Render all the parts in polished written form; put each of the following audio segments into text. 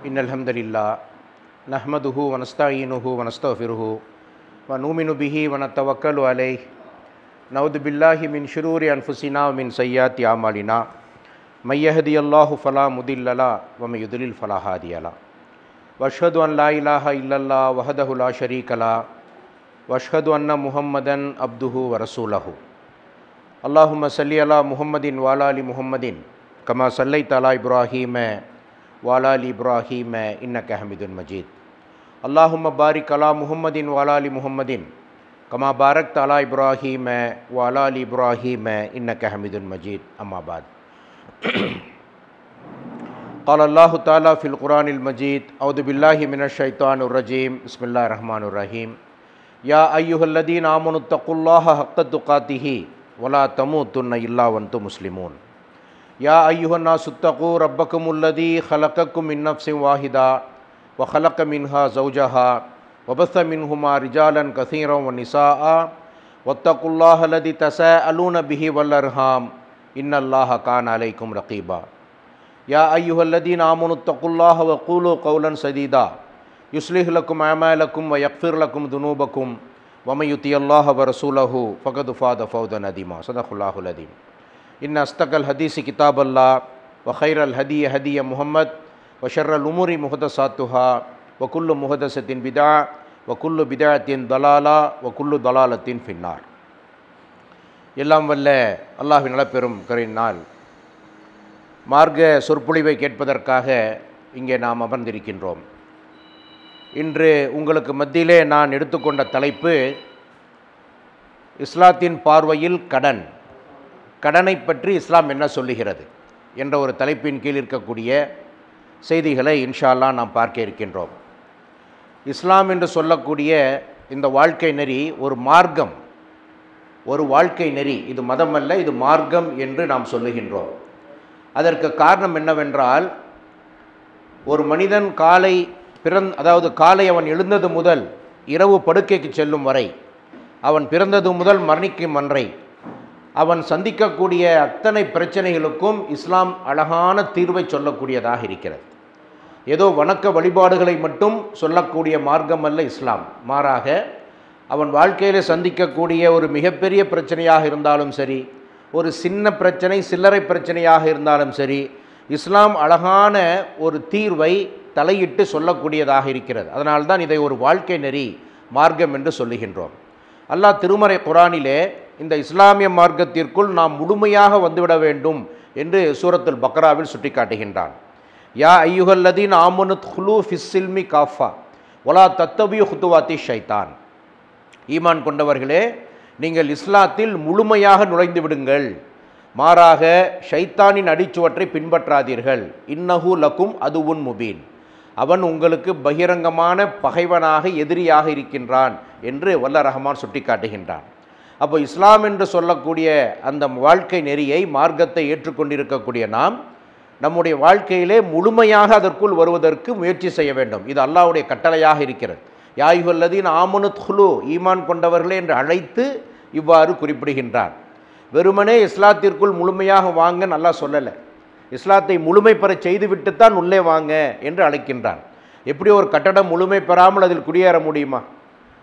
இன்னல் ஹம்தலில்லாஹ் நஹ்மதுஹு வ நஸ்தஈனுஹு வ நஸ்தக்ஃபிருஹு வ நூமினு பிஹி வ நத்தவக்கலு அலைஹி நஊது பில்லாஹி மின் ஷுரூரி அன்ஃபுஸினா வ மின் ஸய்யிஆத்தி அமாலினா மை யஹ்தியல்லாஹு ஃபலா முதில்ல லஹு வ மை யுத்லில் ஃபலா ஹாதிய லஹு வ அஷ்ஹது அன் லா இலாஹா இல்லல்லாஹ் வஹ்தஹு லா ஷரீக லஹு வ அஷ்ஹது அன்ன முஹம்மதன் அப்துஹு வ ரசூலுஹு அல்லாஹும்ம ஸல்லி அலா முஹம்மதின் வ அலா ஆலி முஹம்மதின் கமா ஸல்லைத அலா இப்ராஹீம வாலா அலி இப்ராஹீம இன்னக ஹமீதுன் மஜீத். அல்லாஹும்ம பாரிக் அலா முஹம்மதின் வாலா அலி முஹம்மதின் கமா பாரக்த அலா இப்ராஹீம வாலா அலி இப்ராஹீம இன்னக ஹமீதுன் மஜீத். அம்மா பாத். قال الله تعالى في القرآن المجيد أعوذ بالله من الشيطان الرجيم بسم الله الرحمن الرحيم يا أيها الذين آمنوا اتقوا الله حق تقاته ولا تموتن إلا وأنتم مسلمون يا أيها الناس اتقوا ربكم الذي خلقكم من نفس واحدة وخلق منها زوجها وبث منهما رجالا كثيرا ونساء واتقوا الله الذي تساءلون به والأرحام إن الله كان عليكم رقيبا يا أيها الذين آمنوا اتقوا الله وقولوا قولا سديدا يصلح لكم أعمالكم ويغفر لكم ذنوبكم ومن يطع الله ورسوله فقد فاز فوزا عظيما صدق الله العظيم. إن أصدق الحديث كتاب الله وخير الهدي هدي محمد وشر الأمور محدثاتها وكل محدثة بدعة وكل بدعة ضلالة وكل ضلالة في النار. எல்லாம் வல்ல அல்லாஹ்வின் நலப்பெரும் கருணையினால் மார்க்க சொற்பொழிவை கேட்பதற்காக இங்கே நாம் அமர்ந்திருக்கின்றோம். இன்று உங்களுக்கு மத்தியிலே நான் எடுத்துக்கொண்ட தலைப்பு இஸ்லாத்தின் பார்வையில் கடனை பற்றி இஸ்லாம் என்ன சொல்லுகிறது என்ற ஒரு தலைப்பின் கீழ் இருக்கக்கூடிய செய்திகளை இன்ஷா அல்லாஹ் நாம் பார்க்க இருக்கின்றோம். இஸ்லாம் என்று சொல்லக்கூடிய இந்த வாழ்க்கை நெறி ஒரு மார்க்கம், ஒரு வாழ்க்கை நெறி. இது மதம் அல்ல, இது மார்க்கம் என்று நாம் சொல்லுகின்றோம். அதற்கு காரணம் என்னவென்றால், ஒரு மனிதன் காலை அவன் எழுந்தது முதல் இரவு படுக்கைக்கு செல்லும் வரை, அவன் பிறந்தது முதல் மரணிக்கும் வரை அவன் சந்திக்கக்கூடிய அத்தனை பிரச்சனைகளுக்கும் இஸ்லாம் அழகான தீர்வை சொல்லக்கூடியதாக இருக்கிறது. ஏதோ வணக்க வழிபாடுகளை மட்டும் சொல்லக்கூடிய மார்க்கம் அல்ல இஸ்லாம். மாறாக அவன் வாழ்க்கையில் சந்திக்கக்கூடிய ஒரு மிகப்பெரிய பிரச்சனையாக இருந்தாலும் சரி, ஒரு சின்ன பிரச்சனை சில்லறை பிரச்சனையாக இருந்தாலும் சரி, இஸ்லாம் அழகான ஒரு தீர்வை தலையிட்டு சொல்லக்கூடியதாக இருக்கிறது. அதனால்தான் இதை ஒரு வாழ்க்கை நெறி மார்க்கம் என்று சொல்லுகின்றோம். அல்லாஹ் திருமறை குர்ஆனிலே இந்த இஸ்லாமிய மார்க்கத்திற்குள் நாம் முழுமையாக வந்துவிட வேண்டும் என்று சூரத்துல் பக்ராவில் சுட்டிக்காட்டுகின்றான். யா ஐயுஹல்லதீன ஆமனு துஹ்லூ ஃபிஸ்ஸில்மி காஃபா வலா தத்தபியு குதுவாத்தி ஷைத்தான். ஈமான் கொண்டவர்களே, நீங்கள் இஸ்லாத்தில் முழுமையாக நுழைந்து விடுங்கள், மாறாக ஷைத்தானின் அடிச்சுவற்றை பின்பற்றாதீர்கள். இன்னஹு லக்கும் அதுவுன் முபீன், அவன் உங்களுக்கு பகிரங்கமான பகைவனாக எதிரியாக இருக்கின்றான் என்று வல்ல ரஹ்மான் சுட்டிக்காட்டுகின்றான். அப்போ இஸ்லாம் என்று சொல்லக்கூடிய அந்த வாழ்க்கை நெறியை, மார்க்கத்தை ஏற்றுக்கொண்டிருக்கக்கூடிய நாம் நம்முடைய வாழ்க்கையிலே முழுமையாக அதற்குள் வருவதற்கு முயற்சி செய்ய வேண்டும். இது அல்லாஹ்வுடைய கட்டளையாக இருக்கிறது. யா அய்யுஹல்லதீன ஆமனு துஹ்லூ, ஈமான் கொண்டவர்களே என்று அழைத்து இவ்வாறு குறிப்பிடுகின்றான். வெறுமனே இஸ்லாத்திற்குள் முழுமையாக வாங்க நல்லா சொல்லலை. இஸ்லாத்தை முழுமை பெற செய்துவிட்டுத்தான் உள்ளே வாங்க என்று அழைக்கின்றான். எப்படி ஒரு கட்டடம் முழுமை பெறாமல் அதில் குடியேற முடியுமா?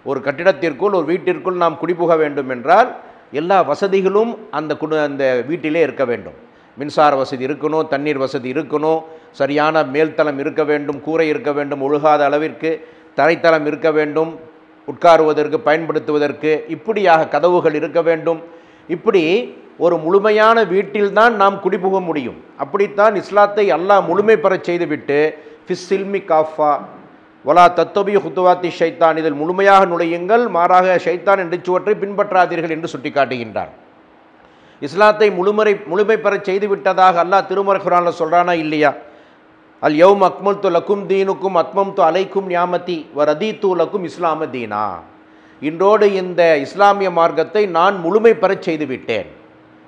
ஒரு கட்டிடத்திற்குள், ஒரு வீட்டிற்குள் நாம் குடிபுக வேண்டும் என்றால் எல்லா வசதிகளும் அந்த வீட்டிலே இருக்க வேண்டும். மின்சார வசதி இருக்கணும், தண்ணீர் வசதி இருக்கணும், சரியான மேல்தளம் இருக்க வேண்டும், கூரை இருக்க வேண்டும், ஒழுகாத அளவிற்கு தரைத்தளம் இருக்க வேண்டும், உட்காருவதற்கு பயன்படுத்துவதற்கு இப்படியாக கதவுகள் இருக்க வேண்டும். இப்படி ஒரு முழுமையான வீட்டில்தான் நாம் குடிபுக முடியும். அப்படித்தான் இஸ்லாத்தை அல்லாஹ் முழுமை பெற செய்துவிட்டு ஃபிஸ்ஸில்மி காஃபா வலா தத்தபியு குதுவாத்தி ஷைத்தான், இதில் முழுமையாக நுழையுங்கள், மாறாக ஷைத்தான் என்று சுவற்றை பின்பற்றாதீர்கள் என்று சுட்டிக்காட்டுகின்றான். இஸ்லாத்தை முழுமை பெற செய்து விட்டதாக அல்லாஹ் திருமறை குர்ஆனில் சொல்றானா இல்லையா? அல் யௌம் அக்மல்து லக்கும் தீனுக்கும் அத்மம்து அலைக்கும் நியாமதி வ ரதீது லக்கும் இஸ்லாம தீனா, இன்றோடு இந்த இஸ்லாமிய மார்க்கத்தை நான் முழுமை பெற செய்து விட்டேன்.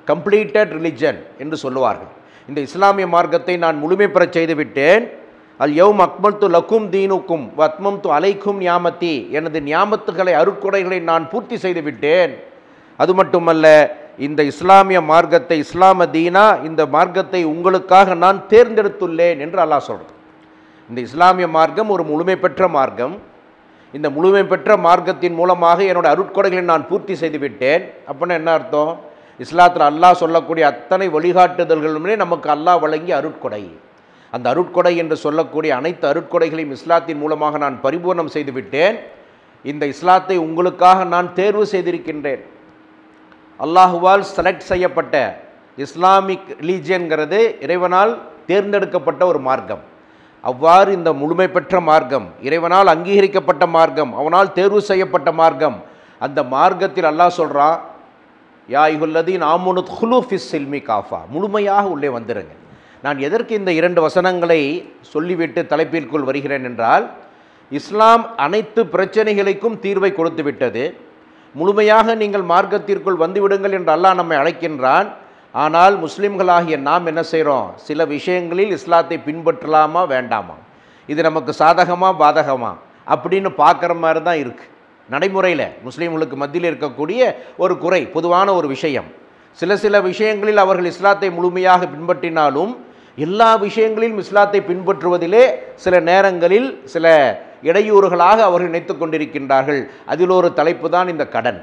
கம்ப்ளீட்டட் ரிலிஜன் என்று சொல்லுவார்கள். இந்த இஸ்லாமிய மார்க்கத்தை நான் முழுமை பெற செய்து விட்டேன். அல் யௌம் அக்மல்து லக்கும் தீனுக்கும் வ அத்மம்து அலைக்கும் நியாமதி, எனது நியாமத்துகளை, அருட்கொடைகளை நான் பூர்த்தி செய்து விட்டேன். அது மட்டுமல்ல, இந்த இஸ்லாமிய மார்க்கத்தை, இஸ்லாம தீனா, இந்த மார்க்கத்தை உங்களுக்காக நான் தேர்ந்தெடுத்துள்ளேன் என்று அல்லாஹ் சொல்கிறான். இந்த இஸ்லாமிய மார்க்கம் ஒரு முழுமை பெற்ற மார்க்கம். இந்த முழுமை பெற்ற மார்க்கத்தின் மூலமாக என்னோடய அருட்கொடைகளை நான் பூர்த்தி செய்து விட்டேன். அப்படின்னா என்ன அர்த்தம்? இஸ்லாத்தில் அல்லாஹ் சொல்லக்கூடிய அத்தனை வழிகாட்டுதல்களுமே நமக்கு அல்லாஹ் வழங்கிய அருட்கொடை. அந்த அருட்கொடை என்று சொல்லக்கூடிய அனைத்து அருட்கொடைகளையும் இஸ்லாத்தின் மூலமாக நான் பரிபூர்ணம் செய்து விட்டேன். இந்த இஸ்லாத்தை உங்களுக்காக நான் தேர்வு செய்திருக்கின்றேன். அல்லாஹுவால் செலக்ட் செய்யப்பட்ட இஸ்லாமிக் ரிலீஜியன்கிறது இறைவனால் தேர்ந்தெடுக்கப்பட்ட ஒரு மார்க்கம். அவ்வாறு இந்த முழுமை பெற்ற மார்க்கம், இறைவனால் அங்கீகரிக்கப்பட்ட மார்க்கம், அவனால் தேர்வு செய்யப்பட்ட மார்க்கம். அந்த மார்க்கத்தில் அல்லாஹ் சொல்கிறான், யா அய்யுஹல்லதீன ஆமனு துகுலூ ஃபிஸ் ஸில்மி காஃபா, முழுமையாக உள்ளே வந்துடுங்க. நான் எதற்கு இந்த 2 வசனங்களை சொல்லிவிட்டு தலைப்பிற்குள் வருகிறேன் என்றால், இஸ்லாம் அனைத்து பிரச்சனைகளுக்கும் தீர்வை கொடுத்து விட்டது. முழுமையாக நீங்கள் மார்க்கத்திற்குள் வந்துவிடுங்கள் என்று அல்லாஹ் நம்மை அழைக்கின்றான். ஆனால் முஸ்லிம்களாகிய நாம் என்ன செய்கிறோம்? சில விஷயங்களில் இஸ்லாத்தை பின்பற்றலாமா வேண்டாமா, இது நமக்கு சாதகமா பாதகமா அப்படின்னு பார்க்குற மாதிரி தான் இருக்குது. நடைமுறையில் முஸ்லீம்களுக்கு மத்தியில் இருக்கக்கூடிய ஒரு குறை, பொதுவான ஒரு விஷயம். சில விஷயங்களில் அவர்கள் இஸ்லாத்தை முழுமையாக பின்பற்றினாலும் எல்லா விஷயங்களிலும் இஸ்லாத்தை பின்பற்றுவதிலே சில நேரங்களில் சில இடையூறுகளாக அவர்கள் நினைத்து கொண்டிருக்கின்றார்கள். அதில் ஒரு தலைப்பு தான் இந்த கடன்.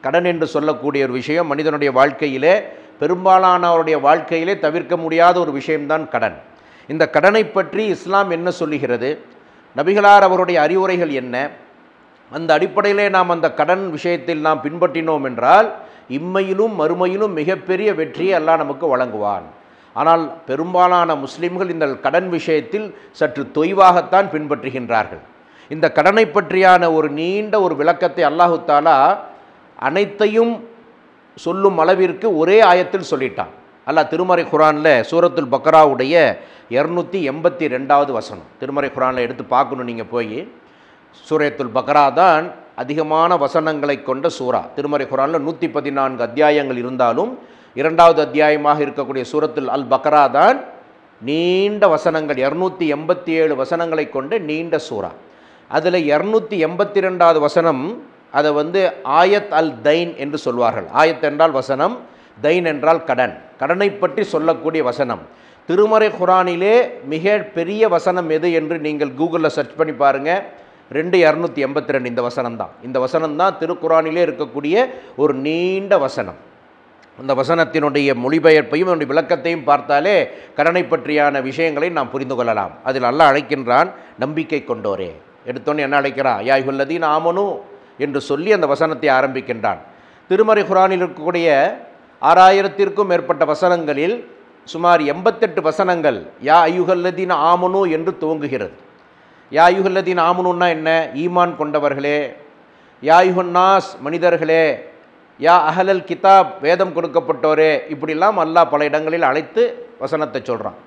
கடன் என்று சொல்லக்கூடிய ஒரு விஷயம் மனிதனுடைய வாழ்க்கையிலே, பெரும்பாலானவருடைய வாழ்க்கையிலே தவிர்க்க முடியாத ஒரு விஷயம்தான் கடன். இந்த கடனை பற்றி இஸ்லாம் என்ன சொல்லுகிறது, நபிகளார் அவருடைய அறிவுரைகள் என்ன, அந்த அடிப்படையிலே நாம் அந்த கடன் விஷயத்தில் நாம் பின்பற்றினோம் என்றால் இம்மையிலும் மறுமையிலும் மிகப்பெரிய வெற்றியை அல்லாஹ் நமக்கு வழங்குவான். ஆனால் பெரும்பாலான முஸ்லிம்கள் இந்த கடன் விஷயத்தில் சற்று தொய்வாகத்தான் பின்பற்றுகின்றார்கள். இந்த கடனை பற்றியான ஒரு நீண்ட ஒரு விளக்கத்தை அல்லாஹு தஆலா அனைத்தையும் சொல்லும் அளவிற்கு ஒரே ஆயத்தில் சொல்லிட்டான். அல்லாஹ் திருமறை குர்ஆனில் சூரத்துல் பக்ராவுடைய 282வது வசனம், திருமறை குர்ஆனில் எடுத்து பார்க்கணும் நீங்கள் போய். சூரத்துல் பக்ரா தான் அதிகமான வசனங்களை கொண்ட சூரா. திருமறை குர்ஆனில் 114 அத்தியாயங்கள் இருந்தாலும் 2வது அத்தியாயமாக இருக்கக்கூடிய சூரத்துல் அல் பக்ரா தான் நீண்ட வசனங்கள், 287 வசனங்களை கொண்ட நீண்ட சூரா. அதில் 282வது வசனம், அதை ஆயத் அல் தைன் என்று சொல்வார்கள். ஆயத் என்றால் வசனம், தைன் என்றால் கடன். கடனை பற்றி சொல்லக்கூடிய வசனம். திருமறை குர்ஆனிலே மிக பெரிய வசனம் எது என்று நீங்கள் கூகுளில் சர்ச் பண்ணி பாருங்கள். 282 இந்த வசனம் தான். இந்த வசனம் தான் திருக்குர்ஆனிலே இருக்கக்கூடிய ஒரு நீண்ட வசனம். அந்த வசனத்தினுடைய மொழிபெயர்ப்பையும் அதனுடைய விளக்கத்தையும் பார்த்தாலே கடனை பற்றியான விஷயங்களை நாம் புரிந்து கொள்ளலாம். அதில் அல்லாஹ் அழைக்கின்றான், நம்பிக்கை கொண்டோரே. எடுத்தோன்னே என்ன அழைக்கிறான்? யா அய்யுஹல்லதீன ஆமனு என்று சொல்லி அந்த வசனத்தை ஆரம்பிக்கின்றான். திருமறை குர்ஆனில் இருக்கக்கூடிய 6000த்திற்கும் மேற்பட்ட வசனங்களில் சுமார் 88 வசனங்கள் யா அய்யுஹல்லதீன ஆமனு என்று துவங்குகிறது. யா அய்யுஹல்லதீன ஆமனுன்னா என்ன? ஈமான் கொண்டவர்களே. யா அய்யுஹன்னாஸ், மனிதர்களே. யா அஹலல் கிதாப், வேதம் கொடுக்கப்பட்டோரே. இப்படிலாம் அல்லாஹ் பல இடங்களில் அழைத்து வசனத்தை சொல்கிறான்.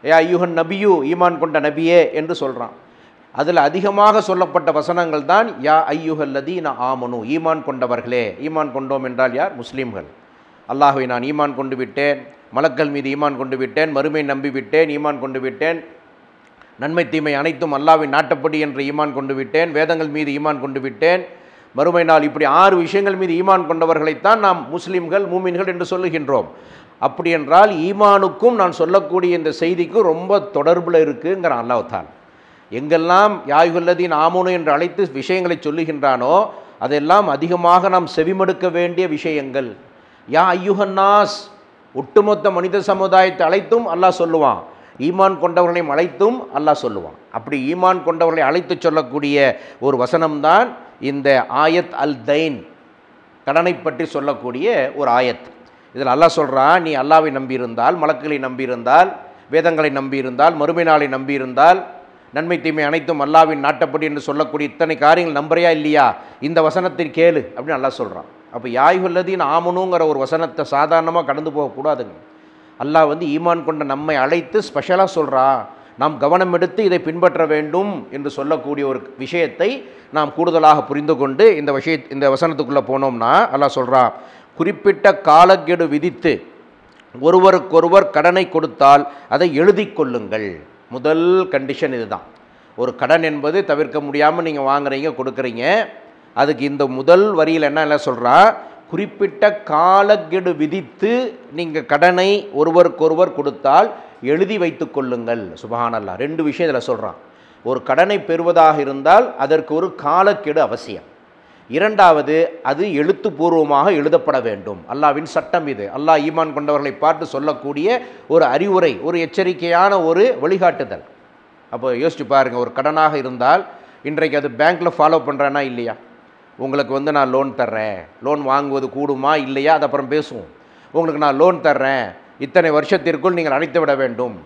யா அய்யுஹன் நபியு, ஈமான் கொண்ட நபியே என்று சொல்கிறான். அதில் அதிகமாக சொல்லப்பட்ட வசனங்கள் தான் யா அய்யுஹல்லதீன ஆமனு, ஈமான் கொண்டவர்களே. ஈமான் கொண்டோம் என்றால் யார்? முஸ்லீம்கள். அல்லாஹ்வை நான் ஈமான் கொண்டு விட்டேன், மலக்கள் மீது ஈமான் கொண்டு விட்டேன், மறுமை நம்பி விட்டேன், ஈமான் கொண்டு விட்டேன், நன்மை தீமை அனைத்தும் அல்லாஹ்வின் நாட்டப்படி என்று ஈமான் கொண்டு விட்டேன், வேதங்கள் மீது ஈமான் கொண்டு விட்டேன், மறுமை நாள், இப்படி 6 விஷயங்கள் மீது ஈமான் கொண்டவர்களைத்தான் நாம் முஸ்லீம்கள், மூமின்கள் என்று சொல்லுகின்றோம். அப்படி என்றால் ஈமானுக்கும் நான் சொல்லக்கூடிய இந்த செய்திக்கும் ரொம்ப தொடர்பில் இருக்குங்கிறான் அல்லாஹ் தஆலா. எங்கெல்லாம் யா அய்யுஹல்லதீன ஆமனு என்று அழைத்து விஷயங்களை சொல்லுகின்றானோ அதெல்லாம் அதிகமாக நாம் செவிமடுக்க வேண்டிய விஷயங்கள். யா அய்யுஹன்னாஸ், ஒட்டுமொத்த மனித சமுதாயத்தை அழைத்தும் அல்லாஹ் சொல்லுவான், ஈமான் கொண்டவர்களையும் அழைத்தும் அல்லாஹ் சொல்லுவான். அப்படி ஈமான் கொண்டவர்களை அழைத்து சொல்லக்கூடிய ஒரு வசனம்தான் இந்த ஆயத் அல் தைன், கடனை பற்றி சொல்லக்கூடிய ஒரு ஆயத். இதில் அல்லாஹ் சொல்கிறான், நீ அல்லாஹ்வை நம்பியிருந்தால், மலக்குகளை நம்பியிருந்தால், வேதங்களை நம்பியிருந்தால், மறுமை நாளை நம்பியிருந்தால், நன்மை தீமை அனைத்தும் அல்லாஹ்வின் நாட்டப்படி என்று சொல்லக்கூடிய இத்தனை காரியங்கள் நம்புறியா இல்லையா? இந்த வசனத்தை கேளு அப்படின்னு அல்லாஹ் சொல்கிறான். அப்போ யா அய்யுஹல்லதீன ஆமனுங்கிற ஒரு வசனத்தை சாதாரணமாக கடந்து போகக்கூடாதுங்க. அல்லாஹ் ஈமான் கொண்ட நம்மை அழைத்து ஸ்பெஷலாக சொல்கிறான், நாம் கவனம் எடுத்து இதை பின்பற்ற வேண்டும் என்று சொல்லக்கூடிய ஒரு விஷயத்தை நாம் கூடுதலாக புரிந்து கொண்டு இந்த வசனத்துக்குள்ளே போனோம்னா அல்லாஹ் சொல்கிறான், குறிப்பிட்ட காலக்கெடு விதித்து ஒருவருக்கொருவர் கடனை கொடுத்தால் அதை எழுதி கொள்ளுங்கள். முதல் கண்டிஷன் இதுதான். ஒரு கடன் என்பது தவிர்க்க முடியாமல் நீங்கள் வாங்குறீங்க, கொடுக்குறீங்க. அதுக்கு இந்த முதல் வரியில் என்ன சொல்கிறா, குறிப்பிட்ட காலக்கெடு விதித்து நீங்கள் கடனை ஒருவருக்கொருவர் கொடுத்தால் எழுதி வைத்து கொள்ளுங்கள். சுப்ஹானல்லாஹ். ரெண்டு விஷயம் இதில் சொல்கிறான். ஒரு கடனை பெறுவதாக இருந்தால் அதற்கு ஒரு காலக்கெடு அவசியம். இரண்டாவது, அது எழுத்துப்பூர்வமாக எழுதப்பட வேண்டும். அல்லாஹ்வின் சட்டம் இது. அல்லாஹ் ஈமான் கொண்டவர்களை பார்த்து சொல்லக்கூடிய ஒரு அறிவுரை, ஒரு எச்சரிக்கையான ஒரு வழிகாட்டுதல். அப்போ யோசிச்சு பாருங்கள், ஒரு கடனாக இருந்தால் இன்றைக்கு அது பேங்க்கில் ஃபாலோ பண்ணுறேன்னா இல்லையா? உங்களுக்கு நான் லோன் தர்றேன், லோன் வாங்குவது கூடுமா இல்லையா அது அப்புறம் பேசுவோம். உங்களுக்கு நான் லோன் தர்றேன், இத்தனை வருஷத்திற்குள் நீங்கள் அடைத்து விட வேண்டும்.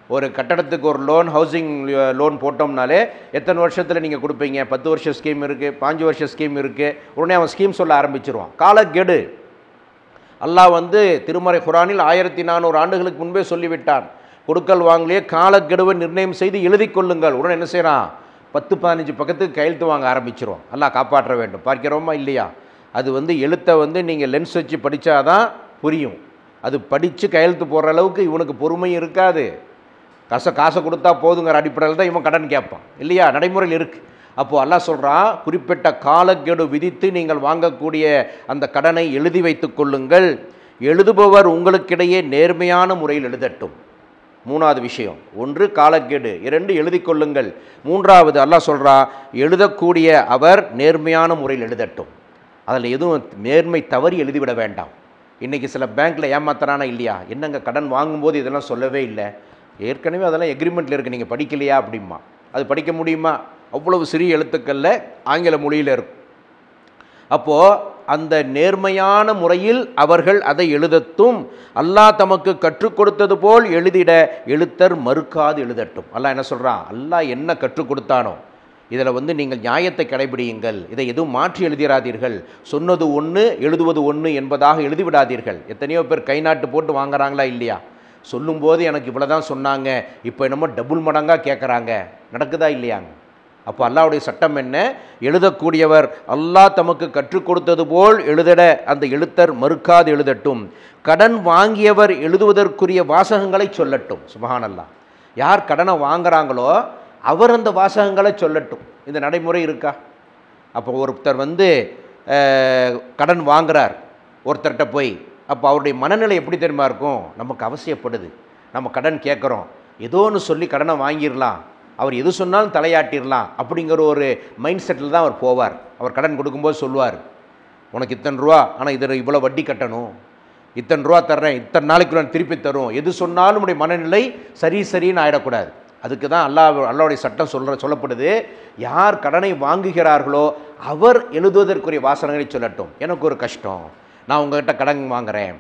ஒரு கட்டடத்துக்கு ஒரு லோன், ஹவுசிங் லோன் போட்டோம்னாலே எத்தனை வருஷத்தில் நீங்கள் கொடுப்பீங்க? 10 வருஷ ஸ்கீம் இருக்குது, 5 வருஷ ஸ்கீம் இருக்குது. உடனே அவன் ஸ்கீம் சொல்ல ஆரம்பிச்சிருவான். காலக்கெடு. அல்லாஹ் திருமறை குர்ஆனில் 1400 ஆண்டுகளுக்கு முன்பே சொல்லிவிட்டான். கொடுக்கல் வாங்கலையே காலக்கெடுவை நிர்ணயம் செய்து எழுதி கொள்ளுங்கள். உடனே என்ன செய்கிறான்? 10-15 பக்கத்துக்கு கையெழுத்து வாங்க ஆரம்பிச்சிருவோம். அல்லாஹ் காப்பாற்ற வேண்டும். பார்க்கிறோமா இல்லையா? அது எழுத்தை நீங்கள் லென்ஸ் வச்சு படித்தாதான் புரியும். அது படித்து கையெழுத்து போடுற அளவுக்கு இவனுக்கு பொறுமையும் இருக்காது. காசை கொடுத்தா போதுங்கிற அடிப்படையில் தான் இவன் கடன் கேட்பான் இல்லையா? நடைமுறையில் இருக்குது. அப்போது அல்லாஹ் சொல்கிறான், குறிப்பிட்ட காலக்கெடு விதித்து நீங்கள் வாங்கக்கூடிய அந்த கடனை எழுதி வைத்து கொள்ளுங்கள். எழுதுபவர் உங்களுக்கிடையே நேர்மையான முறையில் எழுதட்டும். மூணாவது விஷயம், ஒன்று காலக்கெடு, 2 எழுதி கொள்ளுங்கள். மூன்றாவது அல்லாஹ் சொல்கிறான், எழுதக்கூடிய அவர் நேர்மையான முறையில் எழுதட்டும். அதில் எதுவும் நேர்மை தவறி எழுதிவிட வேண்டாம். இன்றைக்கி சில பேங்க்கில் ஏமாத்துறானா இல்லையா? என்னங்க கடன் வாங்கும்போது இதெல்லாம் சொல்லவே இல்லை, ஏற்கனவே அதெல்லாம் எக்ரிமெண்ட்டில் இருக்குது, நீங்கள் படிக்கலையா அப்படிமா. அது படிக்க முடியுமா? அவ்வளவு சிறிய எழுத்துக்களில் ஆங்கில மொழியில் இருக்கும். அப்போது அந்த நேர்மையான முறையில் அவர்கள் அதை எழுதட்டும். அல்லாஹ் தமக்கு கற்றுக் கொடுத்தது போல் எழுதிட எழுத்தர் மறுக்காது எழுதட்டும். அல்லாஹ் என்ன சொல்கிறான்? அல்லாஹ் என்ன கற்றுக் கொடுத்தானோ இதில் நீங்கள் நியாயத்தை கடைபிடியுங்கள். இதை எதுவும் மாற்றி எழுதிடாதீர்கள். சொன்னது ஒன்று எழுதுவது ஒன்று என்பதாக எழுதிவிடாதீர்கள். எத்தனையோ பேர் கை நாட்டு போட்டு வாங்குறாங்களா இல்லையா? சொல்லும்போது எனக்கு இவ்வளோ தான் சொன்னாங்க, இப்போ என்னமோ டபுள் மடங்காக கேட்குறாங்க. நடக்குதா இல்லையாங்க? அப்போ அல்லாஹ்வுடைய சட்டம் என்ன? எழுதக்கூடியவர் அல்லாஹ் தமக்கு கற்றுக் கொடுத்தது போல் எழுதிட அந்த எழுத்தர் மறுக்காது எழுதட்டும். கடன் வாங்கியவர் எழுதுவதற்குரிய வாசகங்களை சொல்லட்டும். சுப்ஹானல்லாஹ். யார் கடனை வாங்குறாங்களோ அவர் அந்த வாசகங்களை சொல்லட்டும். இந்த நடைமுறை இருக்கா? அப்போ ஒருத்தர் கடன் வாங்குறார் ஒருத்தர்கிட்ட போய், அப்போ அவருடைய மனநிலை எப்படி தெரியுமா இருக்கும்? நமக்கு அவசியப்படுது, நம்ம கடன் கேட்குறோம், ஏதோ ஒன்று சொல்லி கடனை வாங்கிடலாம், அவர் எது சொன்னாலும் தலையாட்டிடலாம் அப்படிங்கிற ஒரு மைண்ட் செட்டில் தான் அவர் போவார். அவர் கடன் கொடுக்கும்போது சொல்லுவார், உனக்கு இத்தனை ரூபா, ஆனால் இதில் இவ்வளோ வட்டி கட்டணும், இத்தனை ரூபா தர்றேன், இத்தனை நாளைக்குள்ள திருப்பி தரும், எது சொன்னாலும் நம்முடைய மனநிலை சரின்னு ஆகிடக்கூடாது. அதுக்கு தான் அல்லாஹ்வுடைய சட்டம் சொல்லப்படுது. யார் கடனை வாங்குகிறார்களோ அவர் எழுதுவதற்குரிய வாசகங்களை சொல்லட்டும். எனக்கு ஒரு கஷ்டம், நான் உங்கள்கிட்ட கடன் வாங்குகிறேன்,